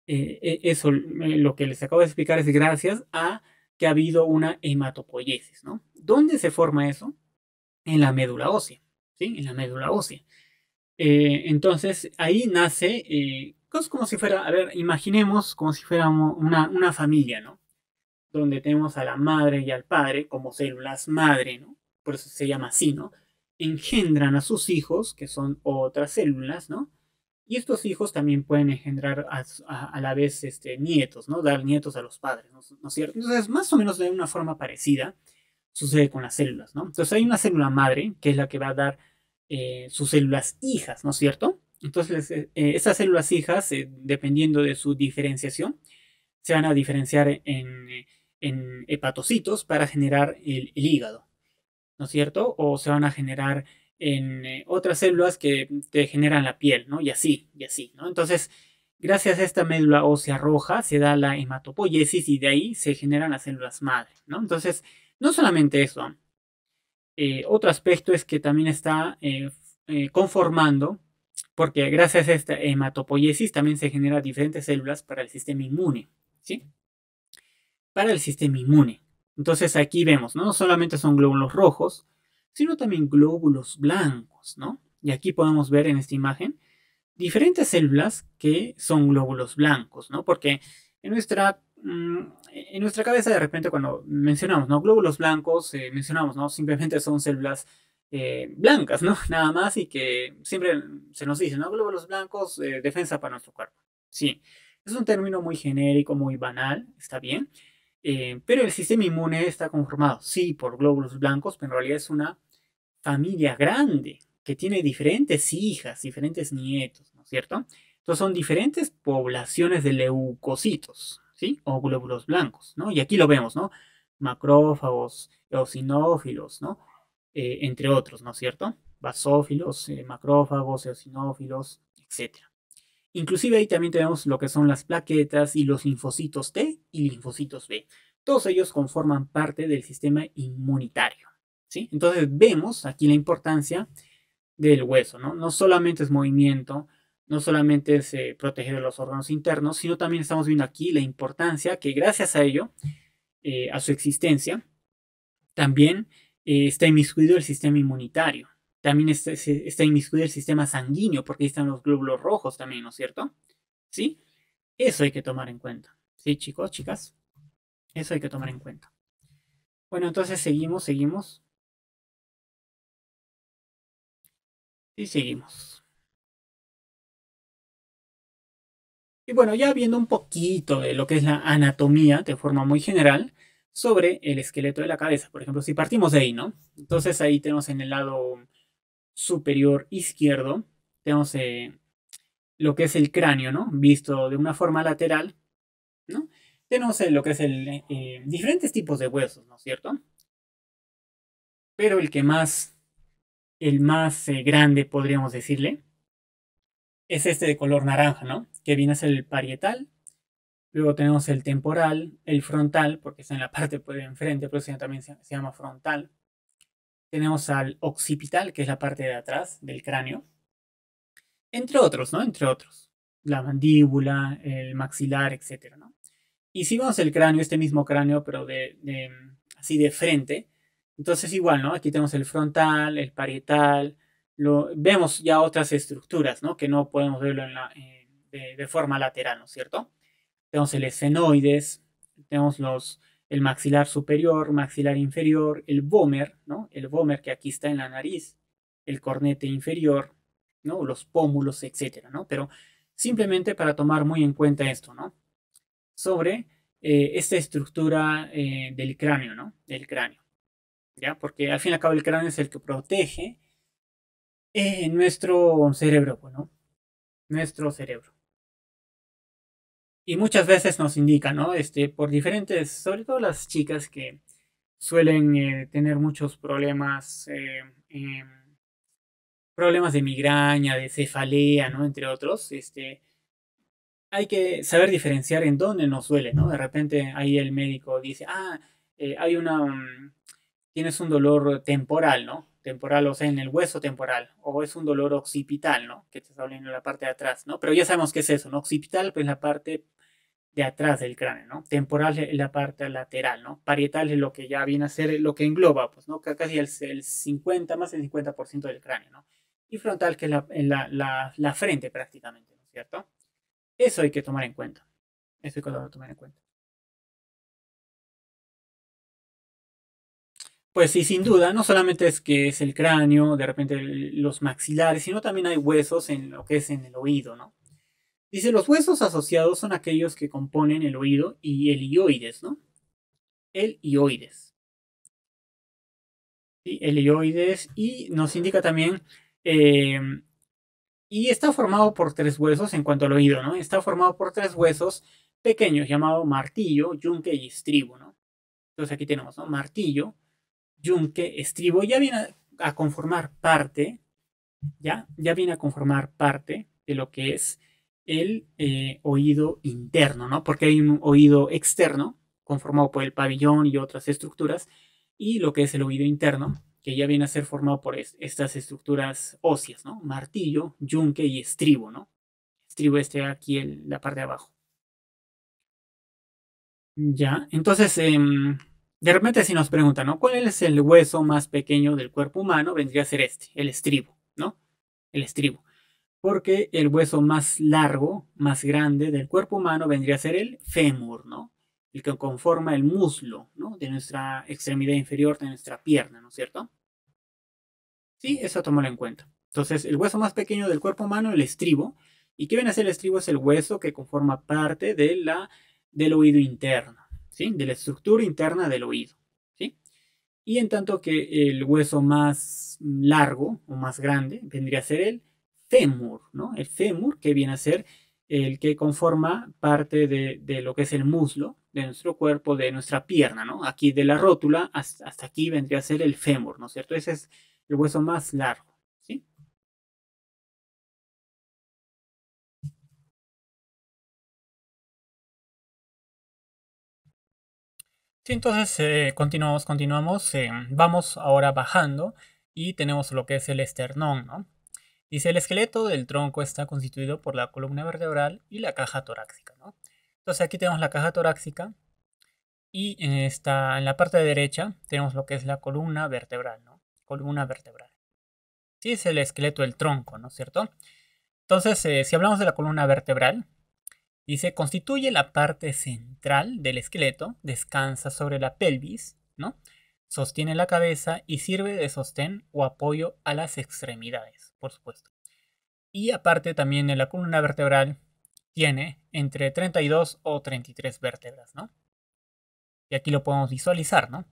eso, lo que les acabo de explicar es gracias a que ha habido una hematopoiesis, ¿no? ¿Dónde se forma eso? En la médula ósea, ¿sí? En la médula ósea. Entonces, ahí nace, es como si fuera, a ver, imaginemos como si fuera una familia, ¿no? Donde tenemos a la madre y al padre como células madre, ¿no? Por eso se llama así, ¿no? Engendran a sus hijos, que son otras células, ¿no? Y estos hijos también pueden engendrar a la vez nietos, ¿no? Dar nietos a los padres, ¿no es cierto? Entonces, más o menos de una forma parecida sucede con las células, ¿no? Entonces, hay una célula madre, que es la que va a dar sus células hijas, ¿no es cierto? Entonces, esas células hijas, dependiendo de su diferenciación, se van a diferenciar en hepatocitos para generar el hígado, ¿no es cierto? O se van a generar en otras células que te generan la piel, ¿no? Y así, ¿no? Entonces, gracias a esta médula ósea roja se da la hematopoiesis y de ahí se generan las células madre, ¿no? Entonces, no solamente eso, otro aspecto es que también está conformando, porque gracias a esta hematopoiesis también se generan diferentes células para el sistema inmune, ¿sí? Para el sistema inmune. Entonces aquí vemos, ¿no? No solamente son glóbulos rojos, sino también glóbulos blancos, ¿no? Y aquí podemos ver en esta imagen diferentes células que son glóbulos blancos, ¿no? Porque en nuestra cabeza de repente cuando mencionamos, ¿no? Glóbulos blancos, mencionamos, ¿no? Simplemente son células blancas, ¿no? Nada más y que siempre se nos dice, ¿no? Glóbulos blancos, defensa para nuestro cuerpo. Sí, es un término muy genérico, muy banal, está bien. Pero el sistema inmune está conformado, sí, por glóbulos blancos, pero en realidad es una familia grande que tiene diferentes hijas, diferentes nietos, ¿no es cierto? Entonces son diferentes poblaciones de leucocitos, ¿sí? O glóbulos blancos, ¿no? Y aquí lo vemos, ¿no? Macrófagos, eosinófilos, ¿no? Entre otros, ¿no es cierto? Basófilos, macrófagos, eosinófilos, etcétera. Inclusive ahí también tenemos lo que son las plaquetas y los linfocitos T y linfocitos B. Todos ellos conforman parte del sistema inmunitario, ¿sí? Entonces vemos aquí la importancia del hueso, ¿no? No solamente es movimiento, no solamente es proteger los órganos internos, sino también estamos viendo aquí la importancia que gracias a ello, a su existencia, también está inmiscuido el sistema inmunitario. También está inmiscuido el sistema sanguíneo, porque ahí están los glóbulos rojos también, ¿no es cierto? ¿Sí? Eso hay que tomar en cuenta. ¿Sí, chicos, chicas? Eso hay que tomar en cuenta. Bueno, entonces seguimos. Y seguimos. Y bueno, ya viendo un poquito de lo que es la anatomía de forma muy general sobre el esqueleto de la cabeza. Por ejemplo, si partimos de ahí, ¿no? Entonces ahí tenemos en el lado superior izquierdo, tenemos lo que es el cráneo, ¿no? Visto de una forma lateral, ¿no? Tenemos lo que es diferentes tipos de huesos, ¿no es cierto? Pero el más grande, podríamos decirle, es este de color naranja, ¿no? Que viene a ser el parietal. Luego tenemos el temporal, el frontal, porque está en la parte pues, de enfrente, por eso también se llama frontal. Tenemos al occipital, que es la parte de atrás del cráneo. Entre otros, ¿no? Entre otros. La mandíbula, el maxilar, etcétera, ¿no? Y si vemos el cráneo, este mismo cráneo, pero así de frente, entonces igual, ¿no? Aquí tenemos el frontal, el parietal, vemos ya otras estructuras, ¿no? Que no podemos verlo de forma lateral, ¿no es cierto? Tenemos el esfenoides, tenemos el maxilar superior, maxilar inferior, el vómer, ¿no? El vómer que aquí está en la nariz, el cornete inferior, ¿no? Los pómulos, etcétera, ¿no? Pero simplemente para tomar muy en cuenta esto, ¿no? Sobre esta estructura del cráneo, ¿no? Del cráneo, ¿ya? Porque al fin y al cabo el cráneo es el que protege nuestro cerebro, ¿no? Nuestro cerebro. Y muchas veces nos indica, ¿no? Por diferentes, sobre todo las chicas que suelen tener muchos problemas, problemas de migraña, de cefalea, ¿no? Entre otros, hay que saber diferenciar en dónde nos duele, ¿no? De repente ahí el médico dice, hay tienes un dolor temporal, ¿no? Temporal, o sea, en el hueso temporal, o es un dolor occipital, ¿no? Que te está doliendo en la parte de atrás, ¿no? Pero ya sabemos qué es eso, ¿no? Occipital, pues la parte de atrás del cráneo, ¿no? Temporal es la parte lateral, ¿no? Parietal es lo que ya viene a ser lo que engloba, pues, ¿no? Casi el 50, más del 50% del cráneo, ¿no? Y frontal, que es la frente prácticamente, ¿no es cierto? Eso hay que tomar en cuenta. Eso hay que tomar en cuenta. Pues sí, sin duda, no solamente es que es el cráneo, de repente los maxilares, sino también hay huesos en lo que es en el oído, ¿no? Dice, los huesos asociados son aquellos que componen el oído y el ioides, ¿no? El ioides. ¿Sí? El ioides y nos indica también, eh, y está formado por tres huesos en cuanto al oído, ¿no? Está formado por tres huesos pequeños llamados martillo, yunque y estribo, ¿no? Entonces aquí tenemos, ¿no? Martillo, yunque, estribo, ya viene a conformar parte, ya viene a conformar parte de lo que es el oído interno, ¿no? Porque hay un oído externo conformado por el pabellón y otras estructuras, y lo que es el oído interno, que ya viene a ser formado por estas estructuras óseas, ¿no? Martillo, yunque y estribo, ¿no? Estribo aquí en la parte de abajo. Ya, entonces, de repente si nos preguntan, ¿no? ¿Cuál es el hueso más pequeño del cuerpo humano? Vendría a ser el estribo, ¿no? El estribo. Porque el hueso más largo, más grande del cuerpo humano vendría a ser el fémur, ¿no? El que conforma el muslo, ¿no? De nuestra extremidad inferior, de nuestra pierna, ¿no es cierto? Sí, eso tomarlo en cuenta. Entonces, el hueso más pequeño del cuerpo humano, el estribo. ¿Y qué viene a ser el estribo? Es el hueso que conforma parte del oído interno, ¿sí? De la estructura interna del oído, ¿sí? Y en tanto que el hueso más largo o más grande vendría a ser el fémur, ¿no? El fémur que viene a ser el que conforma parte de lo que es el muslo de nuestro cuerpo, de nuestra pierna, ¿no? Aquí de la rótula hasta aquí vendría a ser el fémur, ¿no es cierto? Ese es el hueso más largo, ¿sí? Sí, entonces continuamos. Vamos ahora bajando y tenemos lo que es el esternón, ¿no? Dice, el esqueleto del tronco está constituido por la columna vertebral y la caja torácica, ¿no? Entonces aquí tenemos la caja torácica y en la parte derecha tenemos lo que es la columna vertebral, ¿no? Columna vertebral. Sí, es el esqueleto del tronco, ¿no es cierto? Entonces, si hablamos de la columna vertebral, dice, constituye la parte central del esqueleto, descansa sobre la pelvis, ¿no? Sostiene la cabeza y sirve de sostén o apoyo a las extremidades, por supuesto. Y aparte también de la columna vertebral tiene entre 32 o 33 vértebras, ¿no? Y aquí lo podemos visualizar, ¿no?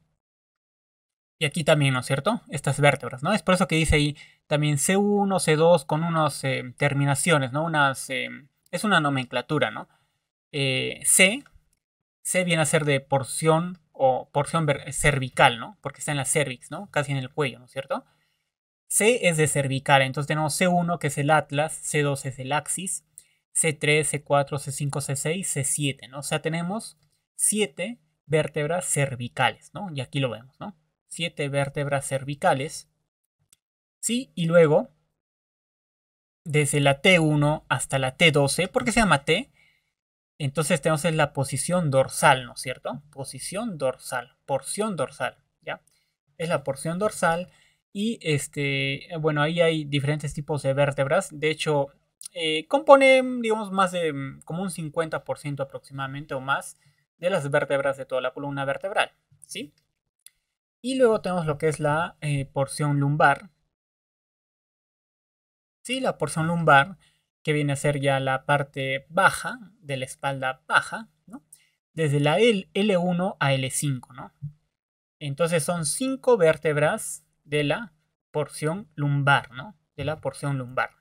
Y aquí también, ¿no es cierto? Estas vértebras, ¿no? Es por eso que dice ahí también C1, C2 con unas terminaciones, ¿no? Es una nomenclatura, ¿no? C, C viene a ser de porción o porción cervical, ¿no? Porque está en la cervix, ¿no? Casi en el cuello, ¿no es cierto? C es de cervical, entonces tenemos C1 que es el atlas, C2 es el axis, C3, C4, C5, C6, C7, ¿no? O sea, tenemos 7 vértebras cervicales, ¿no? Y aquí lo vemos, ¿no? 7 vértebras cervicales, ¿sí? Y luego, desde la T1 hasta la T12, ¿por qué se llama T? Entonces tenemos en la posición dorsal, ¿no es cierto? Posición dorsal, porción dorsal, ¿ya? Es la porción dorsal y bueno, ahí hay diferentes tipos de vértebras. De hecho, compone, digamos, más de como un 50% aproximadamente o más de las vértebras de toda la columna vertebral, ¿sí? Y luego tenemos lo que es la porción lumbar, ¿sí? La porción lumbar, que viene a ser ya la parte baja de la espalda baja, ¿no? Desde la L1 a L5, ¿no? Entonces son 5 vértebras de la porción lumbar, ¿no? De la porción lumbar.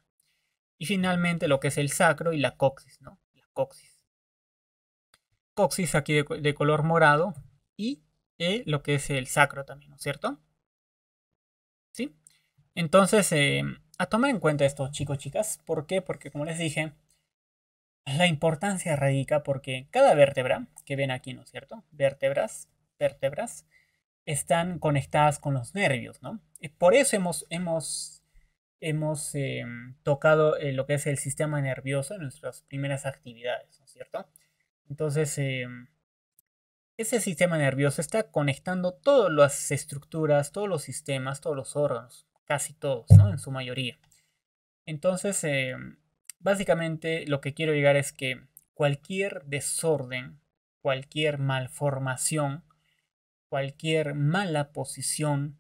Y finalmente lo que es el sacro y la coxis, ¿no? La coxis. Coxis aquí de color morado y lo que es el sacro también, ¿no es cierto? ¿Sí? Entonces, a tomar en cuenta esto, chicos, chicas. ¿Por qué? Porque como les dije, la importancia radica porque cada vértebra que ven aquí, ¿no es cierto? Vértebras, están conectadas con los nervios, ¿no? Y por eso hemos tocado lo que es el sistema nervioso en nuestras primeras actividades, ¿no es cierto? Entonces, ese sistema nervioso está conectando todas las estructuras, todos los sistemas, todos los órganos, casi todos, ¿no? En su mayoría. Entonces, básicamente lo que quiero llegar es que cualquier desorden, cualquier malformación, cualquier mala posición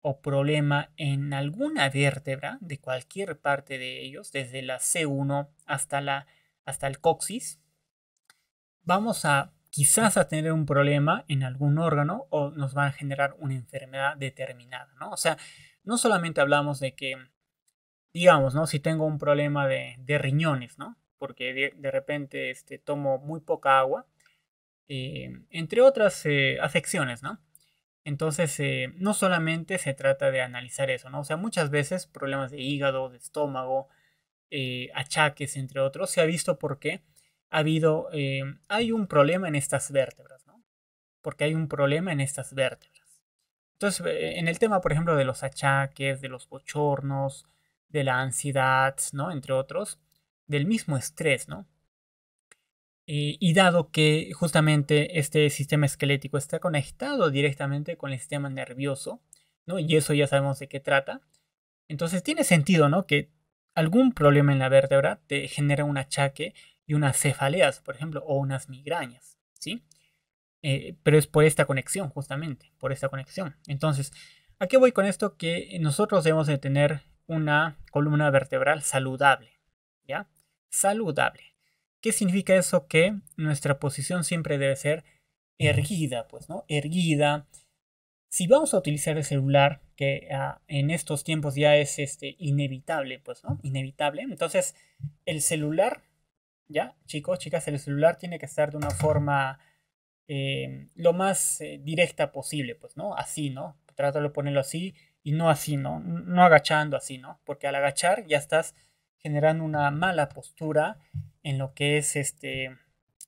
o problema en alguna vértebra de cualquier parte de ellos, desde la C1 hasta el coxis, vamos a quizás a tener un problema en algún órgano o nos va a generar una enfermedad determinada, ¿no? O sea, no solamente hablamos de que, digamos, ¿no? Si tengo un problema de riñones, ¿no? Porque de repente tomo muy poca agua, entre otras afecciones, ¿no? Entonces, no solamente se trata de analizar eso, ¿no? O sea, muchas veces problemas de hígado, de estómago, achaques, entre otros, se ha visto porque hay un problema en estas vértebras, ¿no? Porque hay un problema en estas vértebras. Entonces, en el tema, por ejemplo, de los achaques, de los bochornos, de la ansiedad, ¿no? Entre otros, del mismo estrés, ¿no? Y dado que justamente este sistema esquelético está conectado directamente con el sistema nervioso, ¿no? Y eso ya sabemos de qué trata. Entonces tiene sentido, ¿no? Que algún problema en la vértebra te genera un achaque y unas cefaleas, por ejemplo, o unas migrañas, ¿sí? Pero es por esta conexión, justamente, por esta conexión. Entonces, ¿a qué voy con esto? Que nosotros debemos de tener una columna vertebral saludable, ¿ya? Saludable. ¿Qué significa eso? Que nuestra posición siempre debe ser erguida, pues, ¿no? Erguida. Si vamos a utilizar el celular, que en estos tiempos ya es inevitable, pues, ¿no? Inevitable. Entonces, el celular, ¿ya? Chicos, chicas, el celular tiene que estar de una forma lo más directa posible, pues, ¿no? Así, ¿no? Trato de ponerlo así y no así, ¿no? No agachando así, ¿no? Porque al agachar ya estás generando una mala postura en lo que es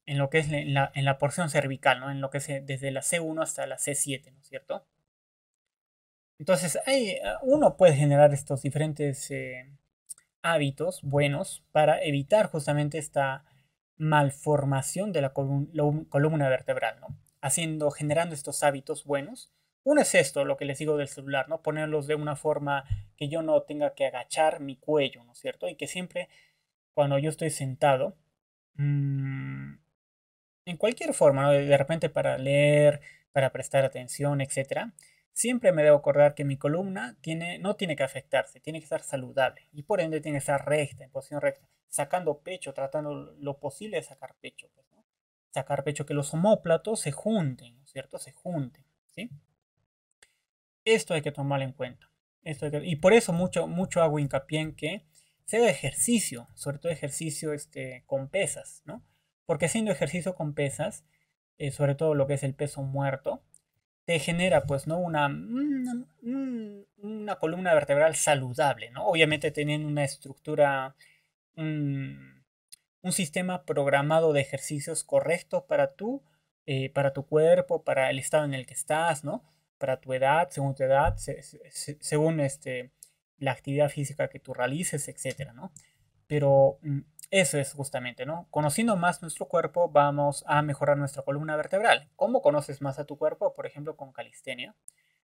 en lo que es en la porción cervical, ¿no? En lo que es desde la C1 hasta la C7, ¿no es cierto? Entonces, uno puede generar estos diferentes hábitos buenos para evitar justamente esta malformación de la columna vertebral, ¿no? Generando estos hábitos buenos. Uno es esto, lo que les digo del celular, ¿no? Ponerlos de una forma que yo no tenga que agachar mi cuello, ¿no es cierto? Y que siempre cuando yo estoy sentado, mmm, en cualquier forma, ¿no? De repente para leer, para prestar atención, etcétera, siempre me debo acordar que mi columna no tiene que afectarse, tiene que estar saludable y por ende tiene que estar recta, en posición recta, sacando pecho, tratando lo posible de sacar pecho, pues, ¿no? Sacar pecho, que los omóplatos se junten, ¿no es cierto? Se junten, ¿sí? Esto hay que tomarlo en cuenta. Y por eso mucho hago hincapié en que se haga ejercicio, sobre todo ejercicio con pesas, ¿no? Porque haciendo ejercicio con pesas, sobre todo lo que es el peso muerto, te genera pues, ¿no? una columna vertebral saludable, ¿no? Obviamente teniendo una estructura, un, un sistema programado de ejercicios correctos para tu cuerpo, para el estado en el que estás, ¿no? Para tu edad, según tu edad, según la actividad física que tú realices, etcétera, ¿no? Pero eso es justamente, ¿no? Conociendo más nuestro cuerpo, vamos a mejorar nuestra columna vertebral. ¿Cómo conoces más a tu cuerpo? Por ejemplo, con calistenia,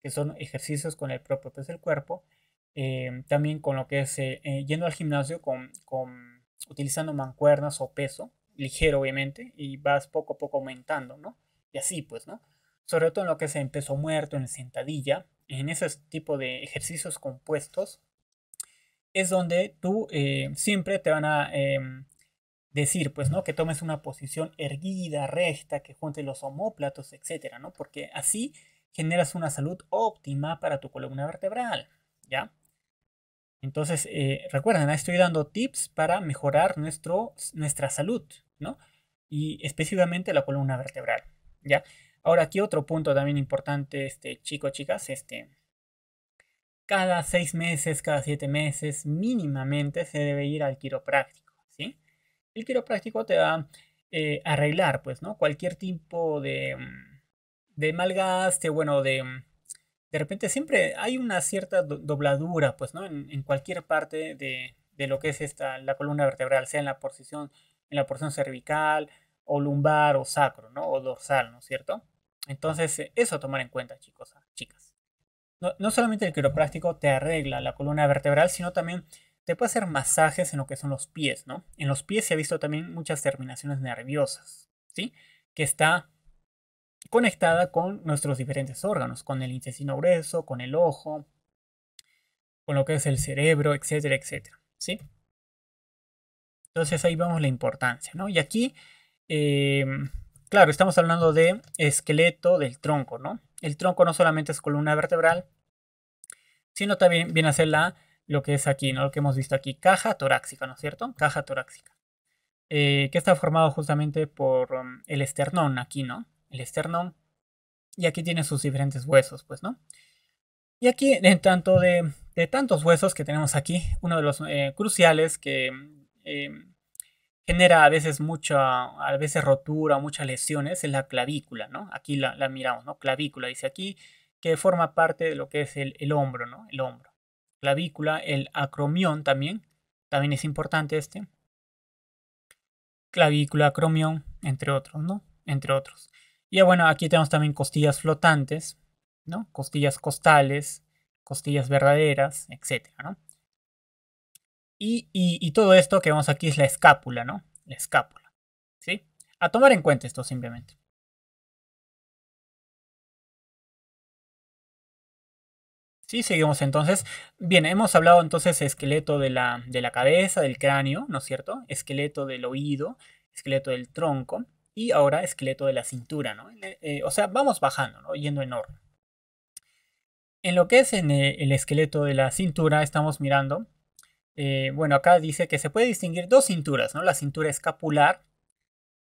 que son ejercicios con el propio peso del cuerpo. También con lo que es yendo al gimnasio utilizando mancuernas o peso, ligero obviamente, y vas poco a poco aumentando, ¿no? Y así pues, ¿no? Sobre todo en lo que es en peso muerto, en sentadilla, en ese tipo de ejercicios compuestos, es donde tú siempre te van a decir, pues, ¿no? Que tomes una posición erguida, recta, que juntes los omóplatos, etcétera, ¿no? Porque así generas una salud óptima para tu columna vertebral, ¿ya? Entonces, recuerden, estoy dando tips para mejorar nuestra salud, ¿no? Y específicamente la columna vertebral, ¿ya? Ahora, aquí otro punto también importante, chicos, chicas, cada 6 meses, cada 7 meses, mínimamente se debe ir al quiropráctico, ¿sí? El quiropráctico te va a arreglar, pues, ¿no? Cualquier tipo de malgaste, bueno, de repente siempre hay una cierta dobladura, pues, ¿no? En cualquier parte de lo que es la columna vertebral, sea en la porción cervical, o lumbar, o sacro, ¿no? O dorsal, ¿no es cierto? Entonces, eso a tomar en cuenta, chicos, chicas. No solamente el quiropráctico te arregla la columna vertebral, sino también te puede hacer masajes en lo que son los pies, ¿no? En los pies se ha visto también muchas terminaciones nerviosas, ¿sí? Que está conectada con nuestros diferentes órganos, con el intestino grueso, con el ojo, con lo que es el cerebro, etcétera, etcétera, ¿sí? Entonces ahí vemos la importancia, ¿no? Y aquí, eh, claro, estamos hablando de esqueleto del tronco, ¿no? El tronco no solamente es columna vertebral, sino también viene a ser lo que es aquí, ¿no? Lo que hemos visto aquí, caja torácica, ¿no es cierto? Caja torácica. Que está formado justamente por el esternón aquí, ¿no? El esternón. Y aquí tiene sus diferentes huesos, pues, ¿no? Y aquí, de tantos huesos que tenemos aquí, uno de los cruciales que genera a veces rotura, muchas lesiones, es la clavícula, ¿no? Aquí la miramos, ¿no? Clavícula, dice aquí, que forma parte de lo que es el hombro, ¿no? El hombro. Clavícula, el acromión también es importante clavícula, acromión, entre otros, ¿no? Entre otros. Y bueno, aquí tenemos también costillas flotantes, ¿no? Costillas costales, costillas verdaderas, etcétera, ¿no? Y todo esto que vemos aquí es la escápula, ¿no? La escápula, ¿sí? A tomar en cuenta esto simplemente. Sí, seguimos entonces. Bien, hemos hablado entonces esqueleto de la cabeza, del cráneo, ¿no es cierto? Esqueleto del oído, esqueleto del tronco y ahora esqueleto de la cintura, ¿no? O sea, vamos bajando, ¿no? Yendo en orden. En lo que es en el esqueleto de la cintura estamos mirando, bueno, acá dice que se puede distinguir dos cinturas, ¿no? La cintura escapular,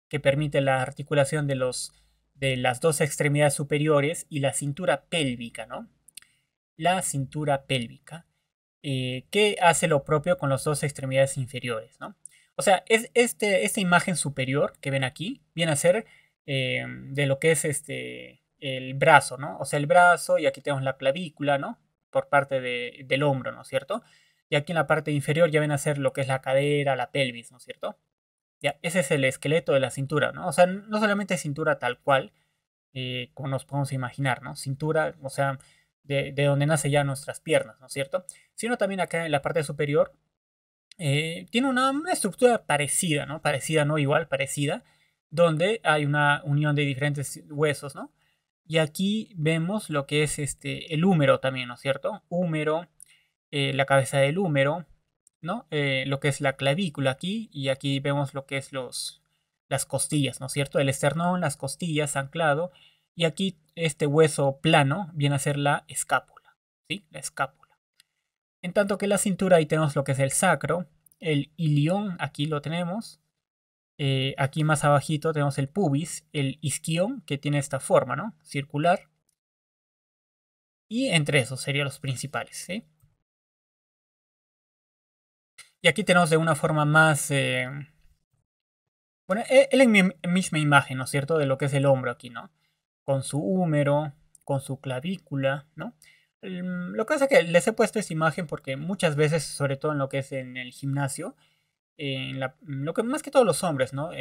que permite la articulación de las dos extremidades superiores, y la cintura pélvica, ¿no? La cintura pélvica, que hace lo propio con las dos extremidades inferiores, ¿no? O sea, esta imagen superior que ven aquí viene a ser de lo que es el brazo, ¿no? O sea, el brazo, y aquí tenemos la clavícula, ¿no? Por parte del hombro, ¿no es cierto? Y aquí en la parte inferior ya viene a ser lo que es la cadera, la pelvis, ¿no es cierto? Ya, ese es el esqueleto de la cintura, ¿no? O sea, no solamente cintura tal cual, como nos podemos imaginar, ¿no? Cintura, o sea, de donde nace ya nuestras piernas, ¿no es cierto? Sino también acá en la parte superior tiene una estructura parecida, ¿no? Parecida, no igual, parecida, donde hay una unión de diferentes huesos, ¿no? Y aquí vemos lo que es el húmero también, ¿no es cierto? Húmero, la cabeza del húmero, ¿no? Lo que es la clavícula aquí, y aquí vemos lo que es las costillas, ¿no es cierto? El esternón, las costillas, anclado, y aquí este hueso plano viene a ser la escápula, ¿sí? La escápula. En tanto que la cintura, ahí tenemos lo que es el sacro, el ilión, aquí lo tenemos, aquí más abajito tenemos el pubis, el isquión, que tiene esta forma, ¿no? Circular, Y entre esos serían los principales, ¿sí? Y aquí tenemos de una forma más... bueno, es la misma imagen, ¿no es cierto? De lo que es el hombro aquí, ¿no? Con su húmero, con su clavícula, ¿no? Lo que pasa es que les he puesto esta imagen porque muchas veces, sobre todo en lo que es en el gimnasio, lo que más que todos los hombres, ¿no?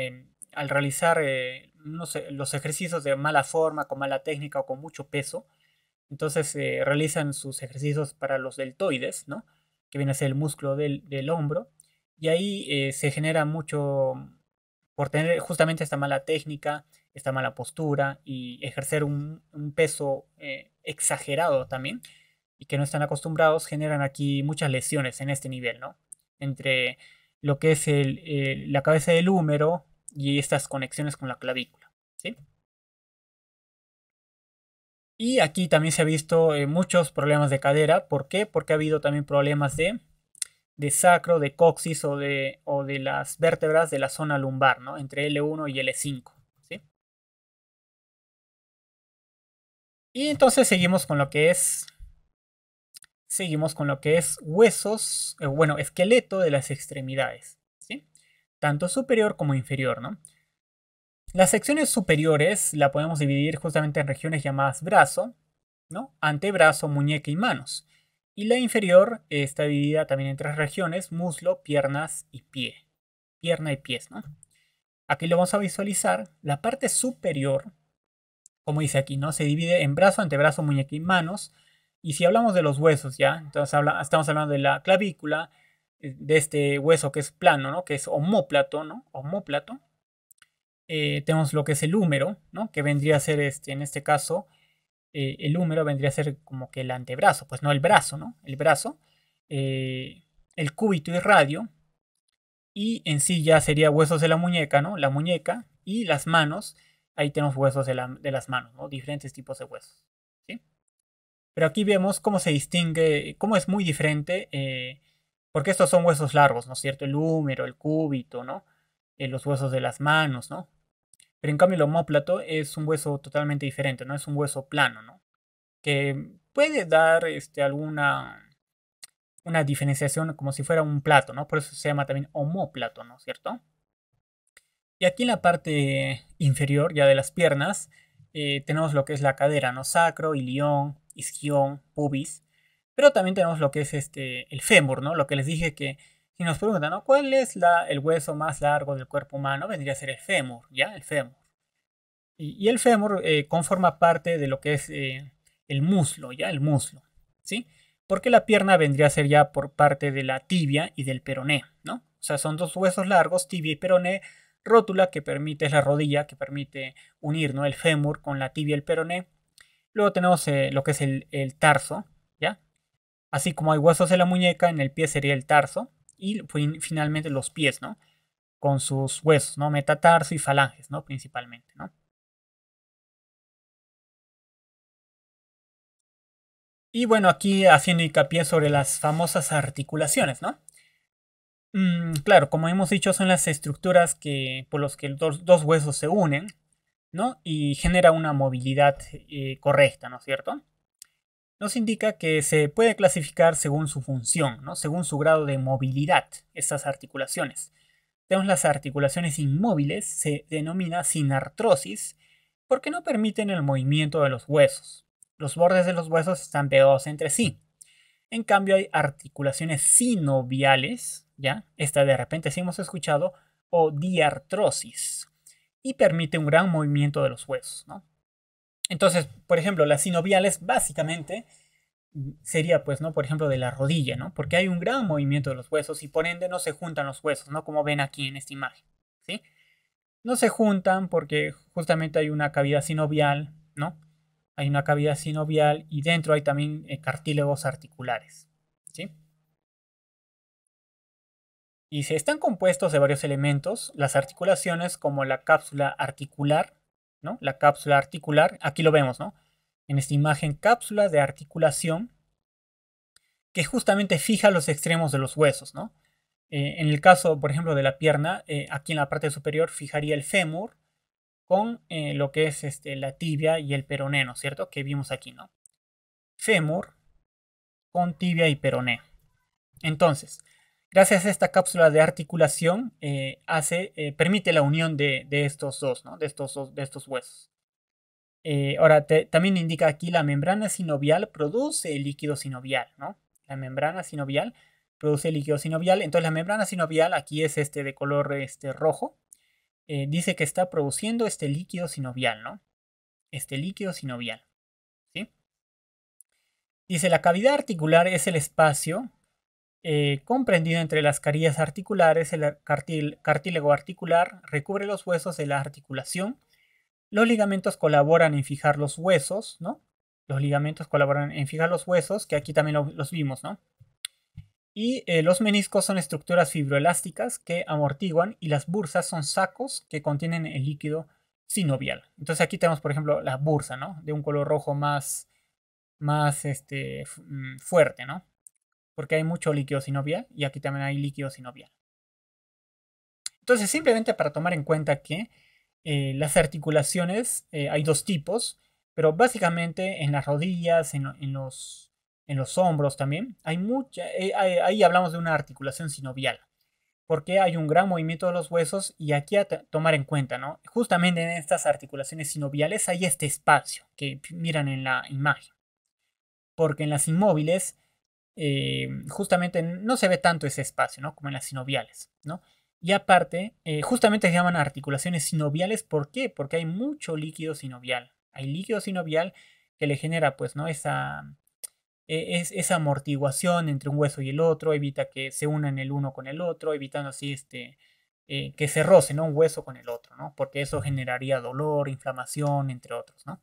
Al realizar no sé, los ejercicios de mala forma, con mala técnica o con mucho peso, entonces realizan sus ejercicios para los deltoides, ¿no? Que viene a ser el músculo del hombro. Y ahí se genera mucho, por tener justamente esta mala técnica, esta mala postura y ejercer un peso exagerado también y que no están acostumbrados, generan aquí muchas lesiones en este nivel, ¿no? Entre lo que es la cabeza del húmero y estas conexiones con la clavícula, ¿sí? Y aquí también se ha visto muchos problemas de cadera. ¿Por qué? Porque ha habido también problemas de sacro, de coxis o de las vértebras de la zona lumbar, ¿no? Entre L1 y L5, ¿sí? Y entonces seguimos con lo que es huesos, bueno, esqueleto de las extremidades, ¿sí? Tanto superior como inferior, ¿no? Las secciones superiores la podemos dividir justamente en regiones llamadas brazo, ¿no? Antebrazo, muñeca y manos. Y la inferior está dividida también en tres regiones: muslo, piernas y pie. Pierna y pies, ¿no? Aquí lo vamos a visualizar. La parte superior, como dice aquí, ¿no? Se divide en brazo, antebrazo, muñeca y manos. Y si hablamos de los huesos, ¿ya? Entonces estamos hablando de la clavícula, de este hueso que es plano, ¿no? Que es omóplato, ¿no? Omóplato. Tenemos lo que es el húmero, ¿no? Que vendría a ser, en este caso, el húmero vendría a ser como que el antebrazo, pues no el brazo, ¿no? El brazo, eh, el cúbito y radio, y en sí ya sería huesos de la muñeca, ¿no? La muñeca y las manos, ahí tenemos huesos de las manos, ¿no? Diferentes tipos de huesos, ¿sí? Pero aquí vemos cómo se distingue, cómo es muy diferente, porque estos son huesos largos, ¿no es cierto? El húmero, el cúbito, ¿no? Los huesos de las manos, ¿no? Pero en cambio el omóplato es un hueso totalmente diferente, ¿no? Es un hueso plano, ¿no? Que puede dar alguna una diferenciación como si fuera un plato, ¿no? Por eso se llama también omóplato, ¿no es cierto? Y aquí en la parte inferior, ya de las piernas, tenemos lo que es la cadera, ¿no? Sacro, ilión, isquión, pubis. Pero también tenemos lo que es el fémur, ¿no? Lo que les dije que si nos preguntan, ¿no? ¿Cuál es el hueso más largo del cuerpo humano? Vendría a ser el fémur, ¿ya? El fémur. Y el fémur conforma parte de lo que es el muslo, ¿ya? El muslo, ¿sí? Porque la pierna vendría a ser ya por parte de la tibia y del peroné, ¿no? O sea, son dos huesos largos, tibia y peroné, rótula que permite, es la rodilla que permite unir, ¿no? El fémur con la tibia y el peroné. Luego tenemos lo que es el tarso, ¿ya? Así como hay huesos de la muñeca, en el pie sería el tarso. Y finalmente los pies, ¿no? Con sus huesos, ¿no? Metatarso y falanges, ¿no? Principalmente, ¿no? Y bueno, aquí haciendo hincapié sobre las famosas articulaciones, ¿no? Claro, como hemos dicho, son las estructuras por los que los dos huesos se unen, ¿no? Y genera una movilidad correcta, ¿no es cierto? Nos indica que se puede clasificar según su función, ¿no? Según su grado de movilidad, estas articulaciones. Tenemos las articulaciones inmóviles, se denomina sinartrosis, porque no permiten el movimiento de los huesos. Los bordes de los huesos están pegados entre sí. En cambio, hay articulaciones sinoviales, ¿ya? Esta de repente sí hemos escuchado, o diartrosis, y permite un gran movimiento de los huesos, ¿no? Entonces, por ejemplo, las sinoviales básicamente sería, pues, ¿no? Por ejemplo, de la rodilla, ¿no? Porque hay un gran movimiento de los huesos y por ende no se juntan los huesos, ¿no? Como ven aquí en esta imagen, ¿sí? No se juntan porque justamente hay una cavidad sinovial, ¿no? Hay una cavidad sinovial y dentro hay también cartílagos articulares, ¿sí? Y se están compuestos de varios elementos, las articulaciones como la cápsula articular, ¿no? La cápsula articular, aquí lo vemos, ¿no? En esta imagen, cápsula de articulación que justamente fija los extremos de los huesos, ¿no? En el caso, por ejemplo, de la pierna, aquí en la parte superior fijaría el fémur con lo que es la tibia y el peroné, ¿no es cierto? Que vimos aquí, ¿no? fémur con tibia y peroné. Entonces, gracias a esta cápsula de articulación, permite la unión de estos dos, ¿no? De estos huesos. Ahora, también indica aquí la membrana sinovial produce el líquido sinovial, ¿no? La membrana sinovial produce el líquido sinovial. Entonces, la membrana sinovial, aquí es de color rojo, dice que está produciendo este líquido sinovial, ¿no? Este líquido sinovial, ¿sí? Dice, la cavidad articular es el espacio comprendido entre las carillas articulares, el cartílago articular recubre los huesos de la articulación. Los ligamentos colaboran en fijar los huesos, ¿no? Los ligamentos colaboran en fijar los huesos, que aquí también los vimos, ¿no? Y los meniscos son estructuras fibroelásticas que amortiguan y las bursas son sacos que contienen el líquido sinovial. Entonces aquí tenemos, por ejemplo, la bursa, ¿no? De un color rojo más fuerte, ¿no? Porque hay mucho líquido sinovial y aquí también hay líquido sinovial. Entonces, simplemente para tomar en cuenta que las articulaciones hay dos tipos, pero básicamente en las rodillas, en los hombros también, ahí hablamos de una articulación sinovial, porque hay un gran movimiento de los huesos y aquí a tomar en cuenta, ¿no? Justamente en estas articulaciones sinoviales hay este espacio que miran en la imagen, porque en las inmóviles justamente no se ve tanto ese espacio, ¿no? Como en las sinoviales, ¿no? Y aparte, justamente se llaman articulaciones sinoviales. ¿Por qué? Porque hay mucho líquido sinovial. Hay líquido sinovial que le genera, pues, ¿no? Esa amortiguación entre un hueso y el otro, evita que se unan el uno con el otro, evitando así que se roce, ¿no? Un hueso con el otro, ¿no? Porque eso generaría dolor, inflamación, entre otros, ¿no?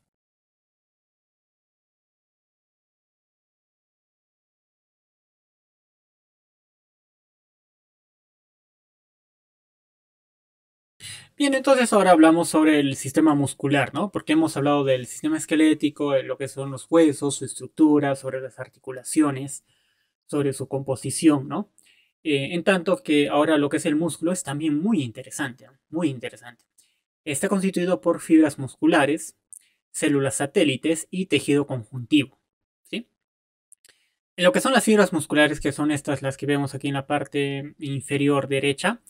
Bien, entonces ahora hablamos sobre el sistema muscular, ¿no? Porque hemos hablado del sistema esquelético, de lo que son los huesos, su estructura, sobre las articulaciones, sobre su composición, ¿no? En tanto que ahora lo que es el músculo es también muy interesante, ¿no? Muy interesante. Está constituido por fibras musculares, células satélites y tejido conjuntivo, ¿sí? En lo que son las fibras musculares, que son estas las que vemos aquí en la parte inferior derecha,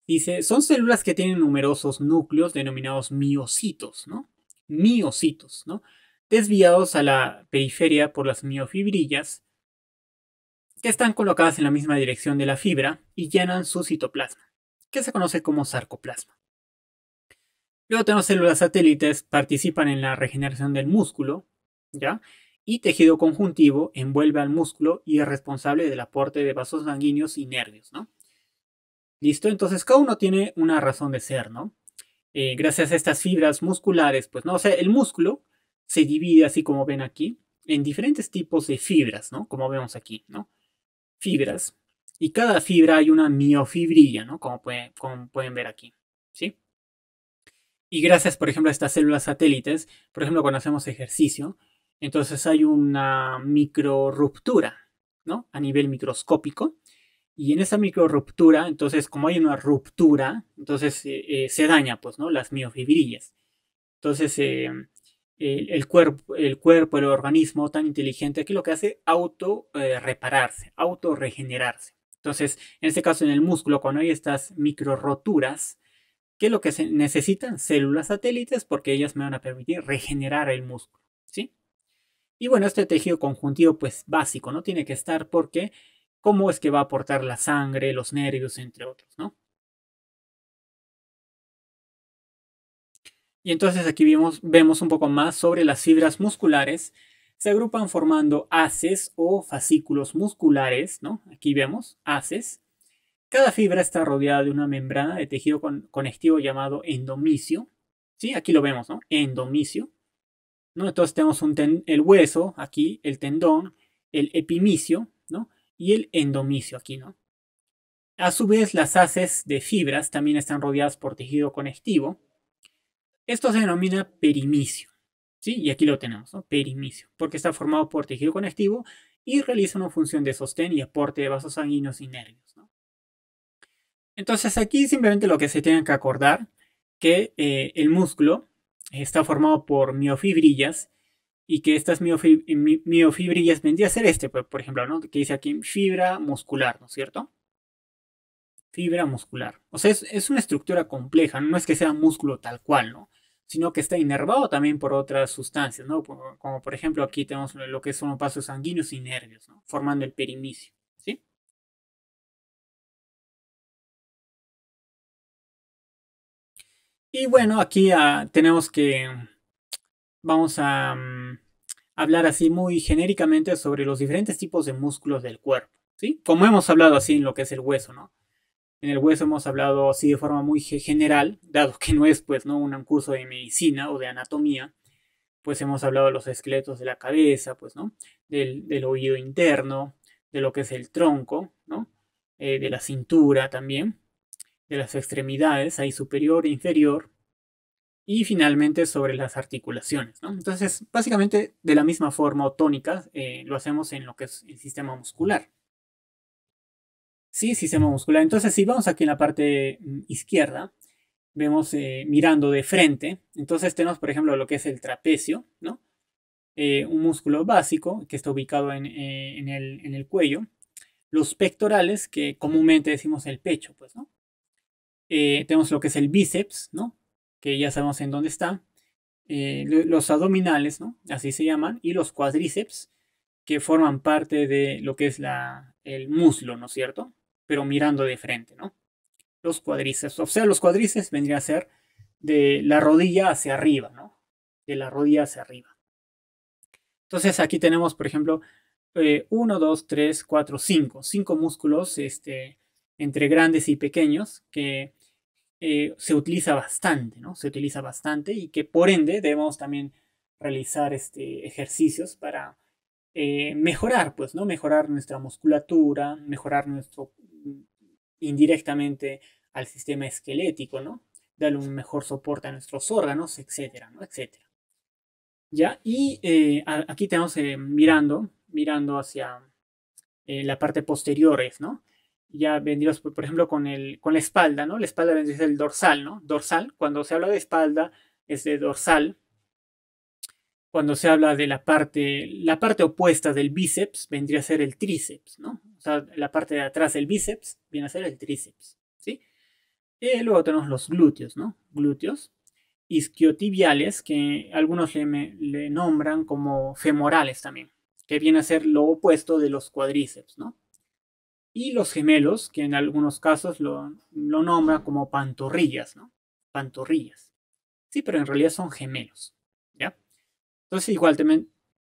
dice, son células que tienen numerosos núcleos denominados miocitos, ¿no? Miocitos, ¿no? Desviados a la periferia por las miofibrillas, que están colocadas en la misma dirección de la fibra y llenan su citoplasma, que se conoce como sarcoplasma. Luego tenemos células satélites, participan en la regeneración del músculo, ¿ya? Y tejido conjuntivo envuelve al músculo y es responsable del aporte de vasos sanguíneos y nervios, ¿no? ¿Listo? Entonces cada uno tiene una razón de ser, ¿no? Gracias a estas fibras musculares, pues, ¿no? O sea, el músculo se divide, así como ven aquí, en diferentes tipos de fibras, ¿no? Como vemos aquí, ¿no? Fibras. Y cada fibra hay una miofibrilla, ¿no? Como pueden ver aquí, ¿sí? Y gracias, por ejemplo, a estas células satélites, por ejemplo, cuando hacemos ejercicio, entonces hay una microruptura, ¿no? A nivel microscópico. Y en esa microruptura, entonces, como hay una ruptura, entonces se daña, pues, ¿no? Las miofibrillas. Entonces, el organismo tan inteligente que lo que hace auto repararse, auto regenerarse. Entonces, en este caso, en el músculo, cuando hay estas microroturas, ¿qué es lo que se necesitan? Células satélites, porque ellas me van a permitir regenerar el músculo, ¿sí? Y bueno, este tejido conjuntivo, pues básico, ¿no? Tiene que estar porque cómo es que va a aportar la sangre, los nervios, entre otros, ¿no? Y entonces aquí vemos un poco más sobre las fibras musculares. Se agrupan formando haces o fascículos musculares, ¿no? Aquí vemos haces. Cada fibra está rodeada de una membrana de tejido conectivo llamado endomisio. ¿Sí? Aquí lo vemos, ¿no? Endomisio. ¿No? Entonces tenemos el hueso aquí, el tendón, el epimicio, ¿no? Y el endomisio aquí, ¿no? A su vez, las haces de fibras también están rodeadas por tejido conectivo. Esto se denomina perimicio, ¿sí? Y aquí lo tenemos, ¿no? Perimicio, porque está formado por tejido conectivo y realiza una función de sostén y aporte de vasos sanguíneos y nervios, ¿no? Entonces aquí simplemente lo que se tiene que acordar que el músculo está formado por miofibrillas y que estas miofibrillas vendría a ser por ejemplo, ¿no? Que dice aquí fibra muscular, ¿no es cierto? Fibra muscular. O sea, es una estructura compleja, no es que sea músculo tal cual, ¿no? Sino que está inervado también por otras sustancias, ¿no? Como por ejemplo aquí tenemos lo que son los vasos sanguíneos y nervios, ¿no? Formando el perimicio, ¿sí? Y bueno, aquí tenemos que, vamos a hablar así muy genéricamente sobre los diferentes tipos de músculos del cuerpo, ¿sí? Como hemos hablado así en lo que es el hueso, ¿no? En el hueso hemos hablado así de forma muy general, dado que no es pues no un curso de medicina o de anatomía, pues hemos hablado de los esqueletos de la cabeza, pues no, del oído interno, de lo que es el tronco, ¿no? De la cintura también, de las extremidades, ahí superior e inferior, y finalmente sobre las articulaciones, ¿no? Entonces, básicamente de la misma forma o tónica lo hacemos en lo que es el sistema muscular. Sí, sistema muscular. Entonces, si vamos aquí en la parte izquierda, vemos mirando de frente. Entonces tenemos, por ejemplo, lo que es el trapecio, ¿no? Un músculo básico que está ubicado en el cuello. Los pectorales, que comúnmente decimos el pecho, pues, ¿no? Tenemos lo que es el bíceps, ¿no? Que ya sabemos en dónde está. Los abdominales, ¿no? Así se llaman. Y los cuádriceps, que forman parte de lo que es el muslo, ¿no es cierto? Pero mirando de frente, ¿no? Los cuádriceps. O sea, los cuádriceps vendría a ser de la rodilla hacia arriba, ¿no? De la rodilla hacia arriba. Entonces aquí tenemos, por ejemplo, 1, 2, 3, 4, 5. 5 músculos entre grandes y pequeños que se utiliza bastante, ¿no? Se utiliza bastante y que por ende debemos también realizar ejercicios para mejorar, pues, ¿no? Mejorar nuestra musculatura, mejorar indirectamente al sistema esquelético, ¿no? Darle un mejor soporte a nuestros órganos, etcétera, ¿no? Etcétera. ¿Ya? Y aquí tenemos mirando hacia la parte posteriores, ¿no? Ya vendríamos, por ejemplo, con la espalda, ¿no? La espalda vendría a ser el dorsal, ¿no? Dorsal, cuando se habla de espalda, es de dorsal. Cuando se habla de la parte opuesta del bíceps vendría a ser el tríceps, ¿no? O sea, la parte de atrás del bíceps viene a ser el tríceps, ¿sí? Y luego tenemos los glúteos, ¿no? Glúteos. Isquiotibiales, que algunos le nombran como femorales también, que viene a ser lo opuesto de los cuadríceps, ¿no? Y los gemelos, que en algunos casos lo nombran como pantorrillas, ¿no? Pantorrillas. Sí, pero en realidad son gemelos, ¿ya? Entonces igual también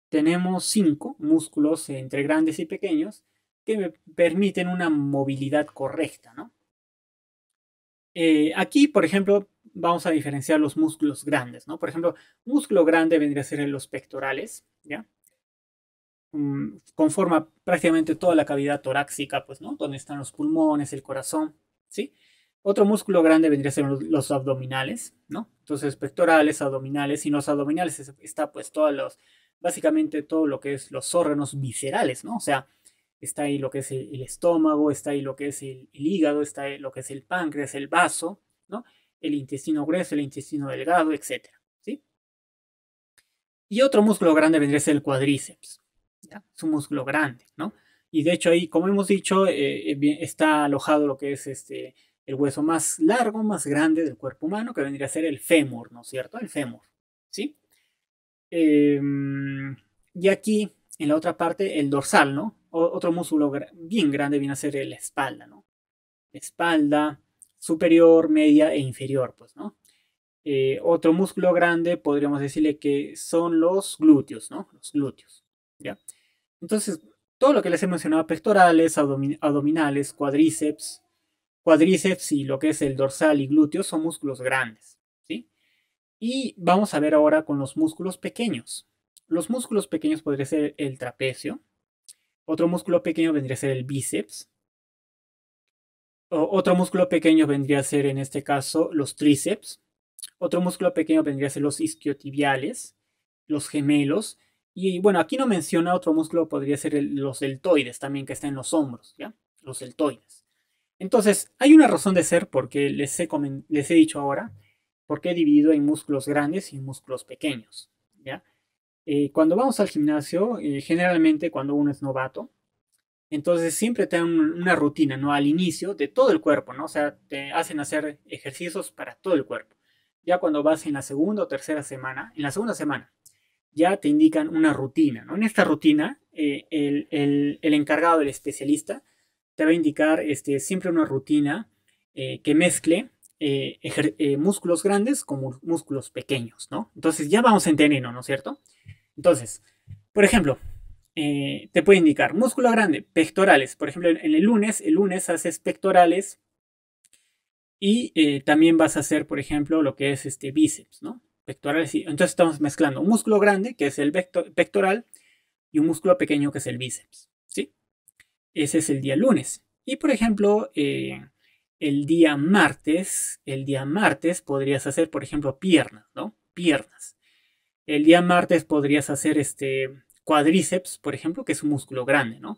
tenemos 5 músculos entre grandes y pequeños que permiten una movilidad correcta, ¿no? Aquí, por ejemplo, vamos a diferenciar los músculos grandes, ¿no? Por ejemplo, músculo grande vendría a ser en los pectorales, ¿ya? Conforma prácticamente toda la cavidad torácica, pues, ¿no? Donde están los pulmones, el corazón, ¿sí? Otro músculo grande vendría a ser los abdominales, ¿no? Entonces, pectorales, abdominales, y en los abdominales está, pues, básicamente todo lo que es los órganos viscerales, ¿no? O sea, está ahí lo que es el estómago, está ahí lo que es el hígado, está ahí lo que es el páncreas, el vaso, ¿no? El intestino grueso, el intestino delgado, etcétera, ¿sí? Y otro músculo grande vendría a ser el cuádriceps, ¿ya? Es un músculo grande, ¿no? Y de hecho ahí, como hemos dicho, está alojado lo que es el hueso más largo, más grande del cuerpo humano, que vendría a ser el fémur, ¿no es cierto? El fémur, ¿sí? Y aquí, en la otra parte, el dorsal, ¿no? Otro músculo bien grande viene a ser la espalda, ¿no? Espalda superior, media e inferior, pues, ¿no? Otro músculo grande podríamos decirle que son los glúteos, ¿no? Los glúteos, ¿ya? Entonces, todo lo que les he mencionado, pectorales, abdominales, cuádriceps y lo que es el dorsal y glúteos son músculos grandes, ¿sí? Y vamos a ver ahora con los músculos pequeños. Los músculos pequeños podría ser el trapecio. Otro músculo pequeño vendría a ser el bíceps. Otro músculo pequeño vendría a ser, en este caso, los tríceps. Otro músculo pequeño vendría a ser los isquiotibiales, los gemelos. Y bueno, aquí no menciona otro músculo, podría ser los deltoides también, que está en los hombros, ¿ya? Los deltoides. Entonces, hay una razón de ser porque les he dicho ahora, porque he dividido en músculos grandes y músculos pequeños, ¿ya? Cuando vamos al gimnasio, generalmente cuando uno es novato, entonces siempre te dan una rutina, ¿no? Al inicio de todo el cuerpo, ¿no? O sea, te hacen hacer ejercicios para todo el cuerpo. Ya cuando vas en la segunda o tercera semana, en la segunda semana, ya te indican una rutina, ¿no? En esta rutina, el encargado, el especialista, te va a indicar siempre una rutina que mezcle músculos grandes con músculos pequeños, ¿no? Entonces ya vamos entendiendo, ¿no es cierto? Entonces, por ejemplo, te puede indicar músculo grande, pectorales. Por ejemplo, en el lunes haces pectorales y también vas a hacer, por ejemplo, lo que es bíceps, ¿no? Pectorales. Entonces estamos mezclando un músculo grande, que es el pectoral, y un músculo pequeño, que es el bíceps, ¿sí? Ese es el día lunes. Y, por ejemplo, el día martes podrías hacer, por ejemplo, piernas, ¿no? Piernas. El día martes podrías hacer cuádriceps, por ejemplo, que es un músculo grande, ¿no?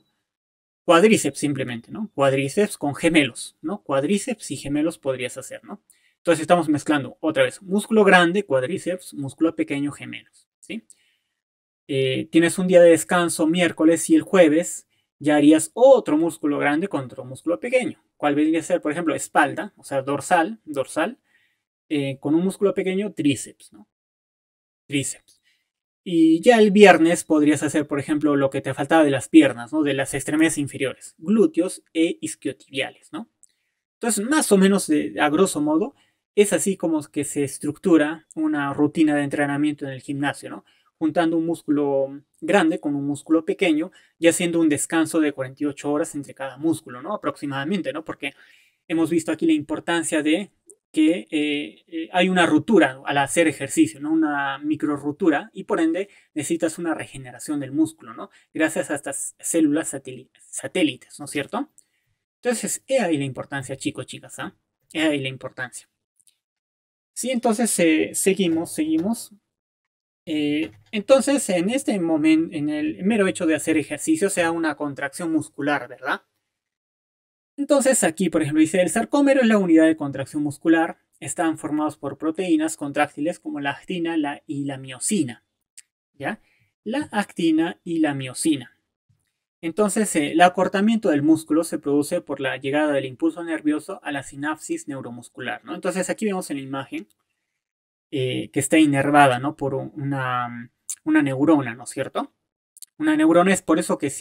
Cuádriceps simplemente, ¿no? Cuádriceps con gemelos, ¿no? Cuádriceps y gemelos podrías hacer, ¿no? Entonces estamos mezclando otra vez músculo grande, cuádriceps, músculo pequeño, gemelos, ¿sí? Tienes un día de descanso miércoles y el jueves ya harías otro músculo grande contra otro músculo pequeño. ¿Cuál vendría a ser, por ejemplo, espalda, o sea, dorsal, con un músculo pequeño, tríceps, ¿no? Tríceps. Y ya el viernes podrías hacer, por ejemplo, lo que te faltaba de las piernas, ¿no? De las extremidades inferiores, glúteos e isquiotibiales, ¿no? Entonces, más o menos, a grosso modo, es así como que se estructura una rutina de entrenamiento en el gimnasio, ¿no? Juntando un músculo grande con un músculo pequeño y haciendo un descanso de 48 horas entre cada músculo, ¿no? Aproximadamente, ¿no? Porque hemos visto aquí la importancia de que hay una ruptura al hacer ejercicio, ¿no? Una micro ruptura y por ende necesitas una regeneración del músculo, ¿no? Gracias a estas células satélites, ¿no es cierto? Entonces, he ahí la importancia, chicos, chicas, ¿ah? He ahí la importancia. Sí, entonces seguimos. Entonces, en este momento, en el mero hecho de hacer ejercicio, sea una contracción muscular, ¿verdad? Entonces, aquí, por ejemplo, dice, el sarcómero es la unidad de contracción muscular. Están formados por proteínas contráctiles como la actina y la miosina, ¿ya? La actina y la miosina. Entonces, el acortamiento del músculo se produce por la llegada del impulso nervioso a la sinapsis neuromuscular, ¿no? Entonces, aquí vemos en la imagen que está inervada, ¿no? Por una neurona, ¿no es cierto? Una neurona es por eso que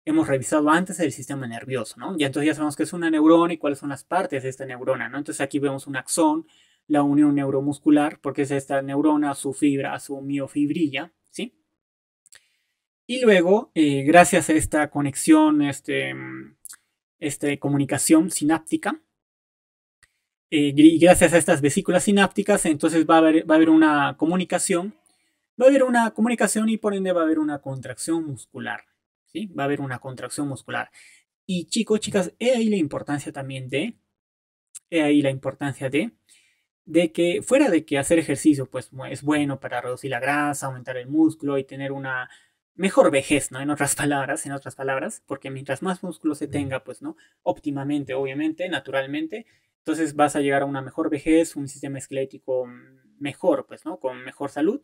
hemos revisado antes el sistema nervioso, ¿no? Ya entonces ya sabemos qué es una neurona y cuáles son las partes de esta neurona, ¿no? Entonces aquí vemos un axón, la unión neuromuscular, porque es esta neurona, su fibra, su miofibrilla, ¿sí? Y luego, gracias a esta conexión, comunicación sináptica, y gracias a estas vesículas sinápticas, entonces va a haber una comunicación. Va a haber una comunicación y por ende va a haber una contracción muscular. ¿Sí? Va a haber una contracción muscular. Y chicos, chicas, he ahí la importancia también de que fuera de que hacer ejercicio pues es bueno para reducir la grasa, aumentar el músculo y tener una mejor vejez, ¿no? En otras palabras, porque mientras más músculo se tenga, pues, ¿no? Óptimamente, obviamente, naturalmente, entonces vas a llegar a una mejor vejez, un sistema esquelético mejor, pues, ¿no? Con mejor salud.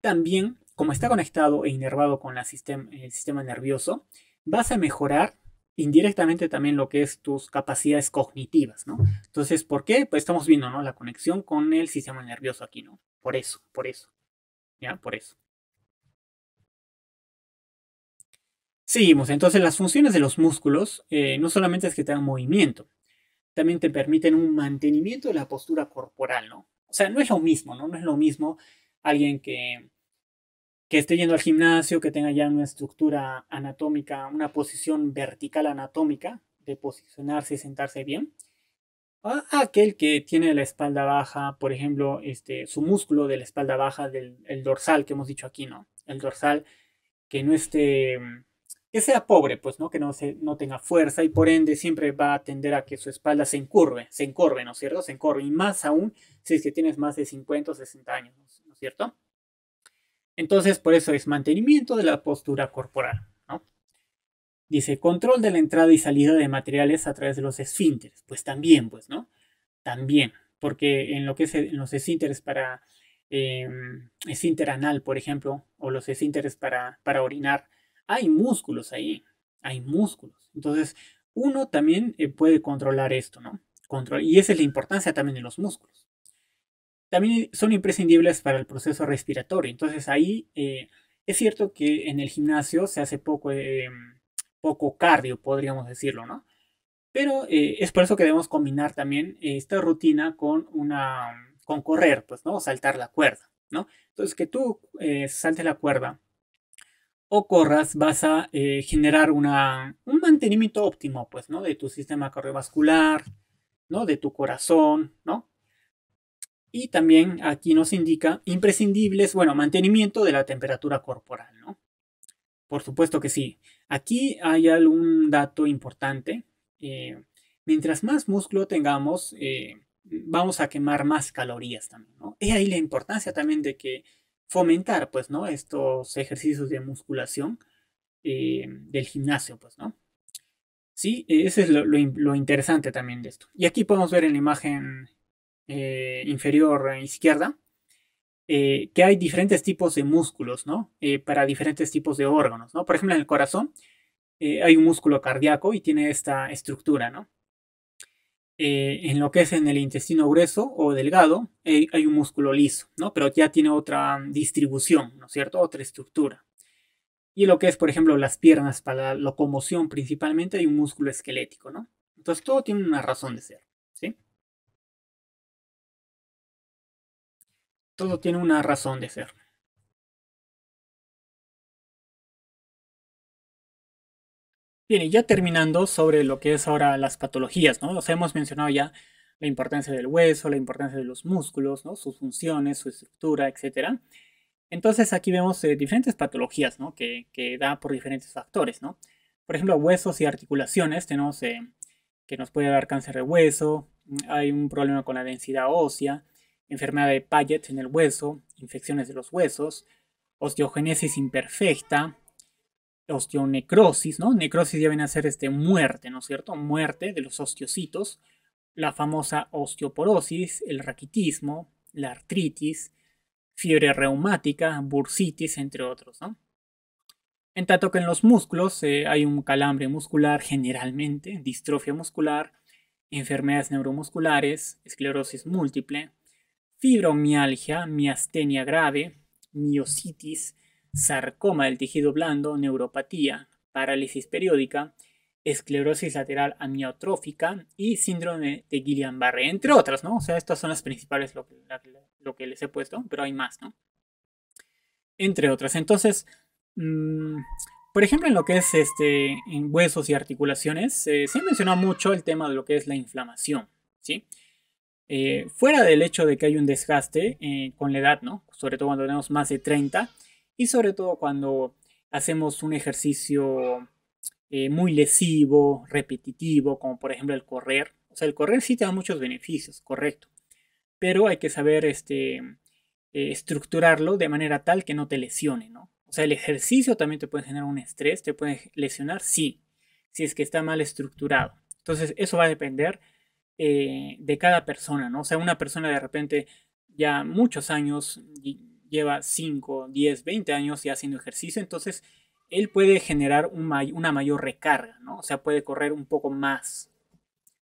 También, como está conectado e inervado con el sistema nervioso, vas a mejorar indirectamente también lo que es tus capacidades cognitivas, ¿no? Entonces, ¿por qué? Pues estamos viendo, ¿no? La conexión con el sistema nervioso aquí, ¿no? Por eso, ¿ya? Por eso. Seguimos, entonces las funciones de los músculos no solamente es que te dan movimiento, también te permiten un mantenimiento de la postura corporal, ¿no? O sea, no es lo mismo, ¿no? No es lo mismo alguien que esté yendo al gimnasio, que tenga ya una estructura anatómica, una posición vertical anatómica, de posicionarse y sentarse bien, a aquel que tiene la espalda baja, por ejemplo, su músculo de la espalda baja, el dorsal que hemos dicho aquí, ¿no? El dorsal que no esté, que sea pobre, pues, ¿no? Que no tenga fuerza y por ende siempre va a tender a que su espalda se encorve, ¿no es cierto? Se encorve y más aún si es que tienes más de 50 o 60 años, ¿no es cierto? Entonces, por eso es mantenimiento de la postura corporal, ¿no? Dice, control de la entrada y salida de materiales a través de los esfínteres. Pues también, pues, ¿no? También, porque en lo que es en los esfínteres para esfínter anal, por ejemplo, o los esfínteres para orinar, hay músculos ahí, hay músculos. Entonces, uno también puede controlar esto, ¿no? Y esa es la importancia también de los músculos. También son imprescindibles para el proceso respiratorio. Entonces, ahí es cierto que en el gimnasio se hace poco cardio, podríamos decirlo, ¿no? Pero es por eso que debemos combinar también esta rutina con correr, pues, ¿no? O saltar la cuerda, ¿no? Entonces, que tú saltes la cuerda o corras, vas a generar un mantenimiento óptimo, pues, ¿no? De tu sistema cardiovascular, ¿no? De tu corazón, ¿no? Y también aquí nos indica imprescindibles, bueno, mantenimiento de la temperatura corporal, ¿no? Por supuesto que sí. Aquí hay algún dato importante. eh, Mientras más músculo tengamos, vamos a quemar más calorías también, ¿no? Y ahí la importancia también de que fomentar, pues, ¿no? Estos ejercicios de musculación del gimnasio, pues, ¿no? Sí, ese es lo interesante también de esto. Y aquí podemos ver en la imagen inferior izquierda que hay diferentes tipos de músculos, ¿no? Para diferentes tipos de órganos, ¿no? Por ejemplo, en el corazón hay un músculo cardíaco y tiene esta estructura, ¿no? En lo que es en el intestino grueso o delgado, hay un músculo liso, ¿no? Pero ya tiene otra distribución, ¿no es cierto? Otra estructura. Y lo que es, por ejemplo, las piernas para la locomoción principalmente, hay un músculo esquelético, ¿no? Entonces todo tiene una razón de ser, ¿sí? Todo tiene una razón de ser. Bien, y ya terminando sobre lo que es ahora las patologías, ¿no? O sea, hemos mencionado ya la importancia del hueso, la importancia de los músculos, ¿no? Sus funciones, su estructura, etcétera. Entonces aquí vemos diferentes patologías, ¿no? Que da por diferentes factores, ¿no? Por ejemplo, huesos y articulaciones, tenemos que nos puede dar cáncer de hueso, hay un problema con la densidad ósea, enfermedad de Paget en el hueso, infecciones de los huesos, osteogénesis imperfecta, osteonecrosis, ¿no? Necrosis ya viene a ser muerte, ¿no es cierto? Muerte de los osteocitos, la famosa osteoporosis, el raquitismo, la artritis, fiebre reumática, bursitis, entre otros, ¿no? En tanto que en los músculos hay un calambre muscular generalmente, distrofia muscular, enfermedades neuromusculares, esclerosis múltiple, fibromialgia, miastenia grave, miositis, sarcoma del tejido blando, neuropatía, parálisis periódica, esclerosis lateral amiotrófica y síndrome de Guillain-Barré, entre otras, ¿no? O sea, estas son las principales lo que les he puesto, pero hay más, ¿no? Entre otras. Entonces, mmm, por ejemplo, en lo que es en huesos y articulaciones, se ha mencionado mucho el tema de lo que es la inflamación, ¿sí? Fuera del hecho de que hay un desgaste con la edad, ¿no? Sobre todo cuando tenemos más de 30 y sobre todo cuando hacemos un ejercicio muy lesivo, repetitivo, como por ejemplo el correr. O sea, el correr sí te da muchos beneficios, correcto, pero hay que saber estructurarlo de manera tal que no te lesione, ¿no? O sea, el ejercicio también te puede generar un estrés, te puede lesionar, sí, si es que está mal estructurado. Entonces, eso va a depender de cada persona, ¿no? O sea, una persona de repente ya muchos años, lleva 5, 10, 20 años ya haciendo ejercicio, entonces él puede generar una mayor recarga, ¿no? O sea, puede correr un poco más,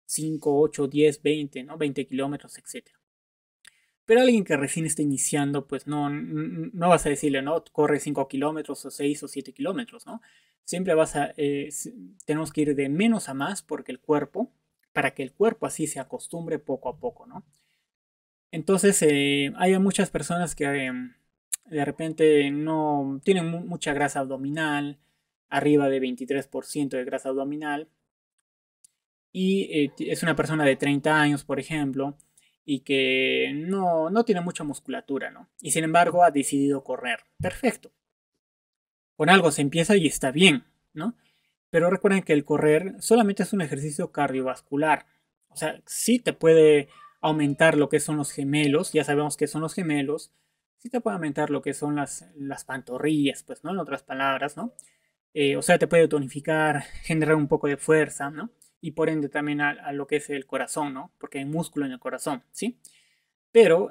5, 8, 10, 20, ¿no? 20 kilómetros, etcétera. Pero alguien que recién está iniciando, pues no vas a decirle, no, corre 5 kilómetros o 6 o 7 kilómetros, ¿no? Siempre tenemos que ir de menos a más porque para que el cuerpo así se acostumbre poco a poco, ¿no? Entonces, hay muchas personas que de repente no tienen mucha grasa abdominal, arriba de 23% de grasa abdominal, y es una persona de 30 años, por ejemplo, y que no tiene mucha musculatura, ¿no? Y sin embargo ha decidido correr. Perfecto. Con algo se empieza y está bien, ¿no? Pero recuerden que el correr solamente es un ejercicio cardiovascular. O sea, sí te puede aumentar lo que son los gemelos, ya sabemos que son los gemelos, sí te puede aumentar lo que son las pantorrillas, pues, ¿no? En otras palabras, ¿no? O sea, te puede tonificar, generar un poco de fuerza, ¿no? Y por ende también a lo que es el corazón, ¿no? Porque hay músculo en el corazón, ¿sí? Pero,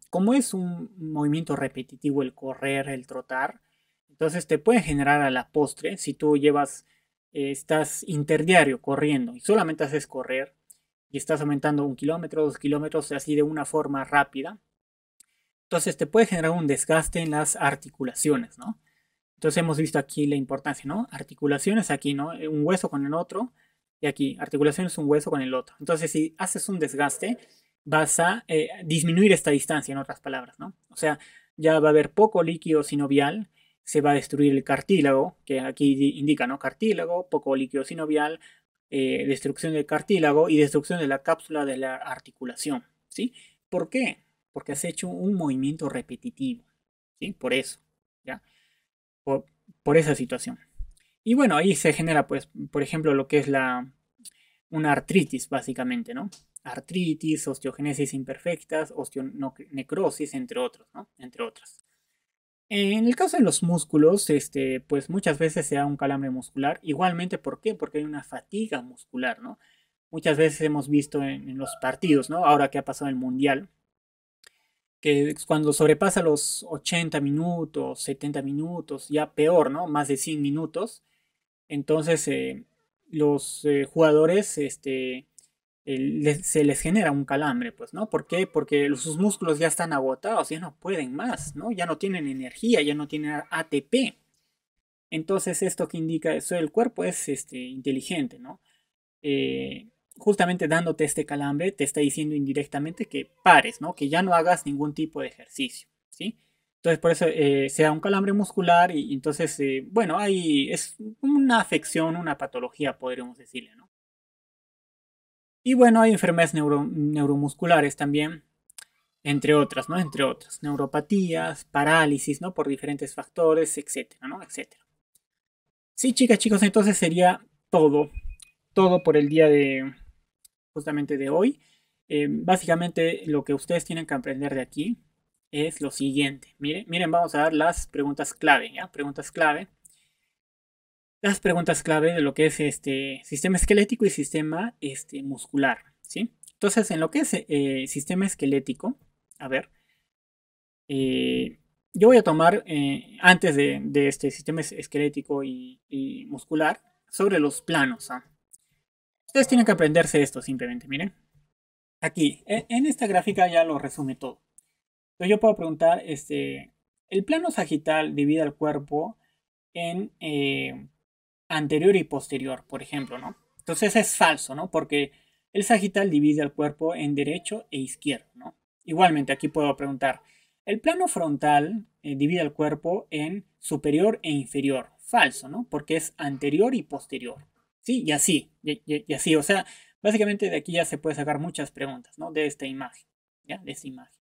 como es un movimiento repetitivo el correr, el trotar, entonces te puede generar a la postre, si tú estás interdiario corriendo y solamente haces correr y estás aumentando 1 kilómetro, 2 kilómetros, así de una forma rápida, entonces te puede generar un desgaste en las articulaciones, ¿no? Entonces hemos visto aquí la importancia, ¿no? Articulaciones aquí, ¿no? Un hueso con el otro y aquí, articulaciones un hueso con el otro. Entonces si haces un desgaste, vas a disminuir esta distancia, en otras palabras, ¿no? O sea, ya va a haber poco líquido sinovial, se va a destruir el cartílago, que aquí indica, ¿no? Cartílago, poco líquido sinovial, destrucción del cartílago y destrucción de la cápsula de la articulación, ¿sí? ¿Por qué? Porque has hecho un movimiento repetitivo, ¿sí? Por eso, ¿ya? Por, por esa situación. Y bueno, ahí se genera, pues, por ejemplo, lo que es una artritis, básicamente, ¿no? Artritis, osteogénesis imperfectas, osteonecrosis, entre otros, ¿no? Entre otras. En el caso de los músculos, pues muchas veces se da un calambre muscular. Igualmente, ¿por qué? Porque hay una fatiga muscular, ¿no? Muchas veces hemos visto en los partidos, ¿no? Ahora que ha pasado el Mundial, que cuando sobrepasa los 80 minutos, 70 minutos, ya peor, ¿no? Más de 100 minutos, entonces los jugadores se les genera un calambre, pues, ¿no? ¿Por qué? Porque sus músculos ya están agotados, ya no pueden más, ¿no? Ya no tienen energía, ya no tienen ATP. Entonces, esto que indica eso, el cuerpo es inteligente, ¿no? Justamente dándote este calambre, te está diciendo indirectamente que pares, ¿no? Que ya no hagas ningún tipo de ejercicio, ¿sí? Entonces, por eso se da un calambre muscular y entonces, bueno, ahí es una afección, una patología, podríamos decirle, ¿no? Y bueno, hay enfermedades neuromusculares también, entre otras, ¿no? Entre otras, neuropatías, parálisis, ¿no? Por diferentes factores, etcétera, ¿no? Etcétera. Sí, chicas, chicos, entonces sería todo, todo por el día de, justamente de hoy. Básicamente lo que ustedes tienen que aprender de aquí es lo siguiente. Miren, miren, vamos a dar las preguntas clave, ¿ya? Preguntas clave. Las preguntas clave de lo que es sistema esquelético y sistema muscular, ¿sí? Entonces, en lo que es sistema esquelético, a ver, yo voy a tomar, antes de este sistema esquelético y muscular, sobre los planos, ¿ah? Ustedes tienen que aprenderse esto simplemente, miren. Aquí, en esta gráfica ya lo resume todo. Entonces yo puedo preguntar, el plano sagital divide al cuerpo en anterior y posterior, por ejemplo, ¿no? Entonces es falso, ¿no? Porque el sagital divide al cuerpo en derecho e izquierdo, ¿no? Igualmente aquí puedo preguntar, el plano frontal divide al cuerpo en superior e inferior. Falso, ¿no? Porque es anterior y posterior. ¿Sí? Y así, y así, o sea, básicamente de aquí ya se puede sacar muchas preguntas, ¿no? De esta imagen, ¿ya? De esta imagen,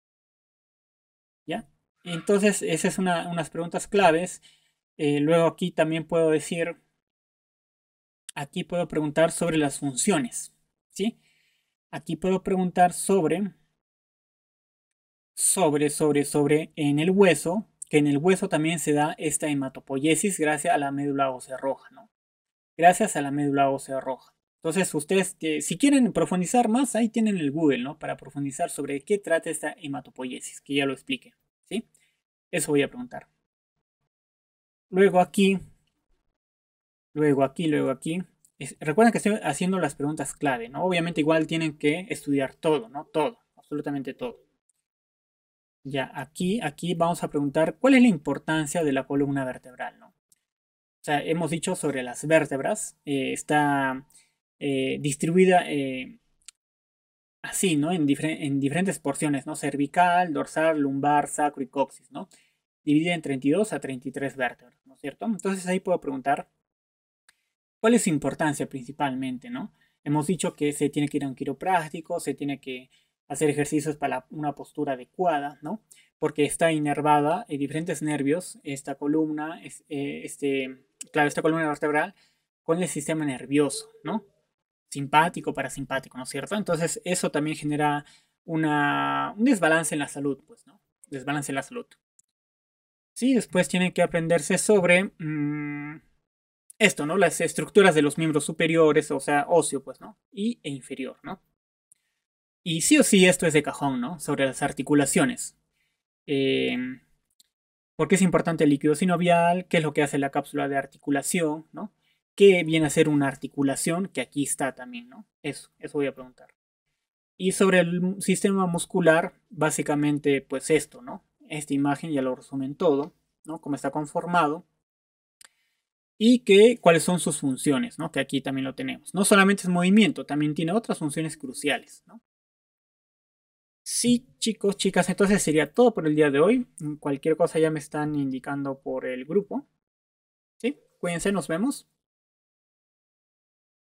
¿ya? Entonces, esas son unas preguntas claves. Luego aquí también puedo decir, aquí puedo preguntar sobre las funciones, ¿sí? Aquí puedo preguntar sobre en el hueso, que en el hueso también se da esta hematopoiesis gracias a la médula ósea roja, ¿no? Gracias a la médula ósea roja. Entonces, ustedes, si quieren profundizar más, ahí tienen el Google, ¿no? Para profundizar sobre qué trata esta hematopoiesis, que ya lo expliqué, ¿sí? Eso voy a preguntar. Luego aquí, luego aquí. Recuerden que estoy haciendo las preguntas clave, ¿no? Obviamente igual tienen que estudiar todo, ¿no? Todo, absolutamente todo. Ya, aquí vamos a preguntar cuál es la importancia de la columna vertebral, ¿no? O sea, hemos dicho sobre las vértebras, está distribuida así, ¿no? En diferentes porciones, ¿no? Cervical, dorsal, lumbar, sacro y coxis, ¿no? Dividida en 32 a 33 vértebras, ¿no es cierto? Entonces ahí puedo preguntar, ¿cuál es su importancia principalmente, ¿no? Hemos dicho que se tiene que ir a un quiropráctico, se tiene que hacer ejercicios para una postura adecuada, ¿no? Porque está inervada en diferentes nervios, esta columna, claro, esta columna vertebral con el sistema nervioso, ¿no? Simpático, parasimpático, ¿no es cierto? Entonces eso también genera un desbalance en la salud, pues, ¿no? Desbalance en la salud. Sí, después tienen que aprenderse sobre esto, ¿no? Las estructuras de los miembros superiores, o sea, óseo, pues, ¿no? E inferior, ¿no? Y sí o sí esto es de cajón, ¿no? Sobre las articulaciones. ¿Por qué es importante el líquido sinovial? ¿Qué es lo que hace la cápsula de articulación? ¿No? ¿Qué viene a ser una articulación? Que aquí está también, ¿no? Eso voy a preguntar. Y sobre el sistema muscular, básicamente, pues esto, ¿no? Esta imagen ya lo resumen todo, ¿no? Cómo está conformado y cuáles son sus funciones, ¿no? Que aquí también lo tenemos. No solamente es movimiento, también tiene otras funciones cruciales, ¿no? Sí, chicos, chicas, entonces sería todo por el día de hoy. Cualquier cosa ya me están indicando por el grupo. ¿Sí? Cuídense, nos vemos.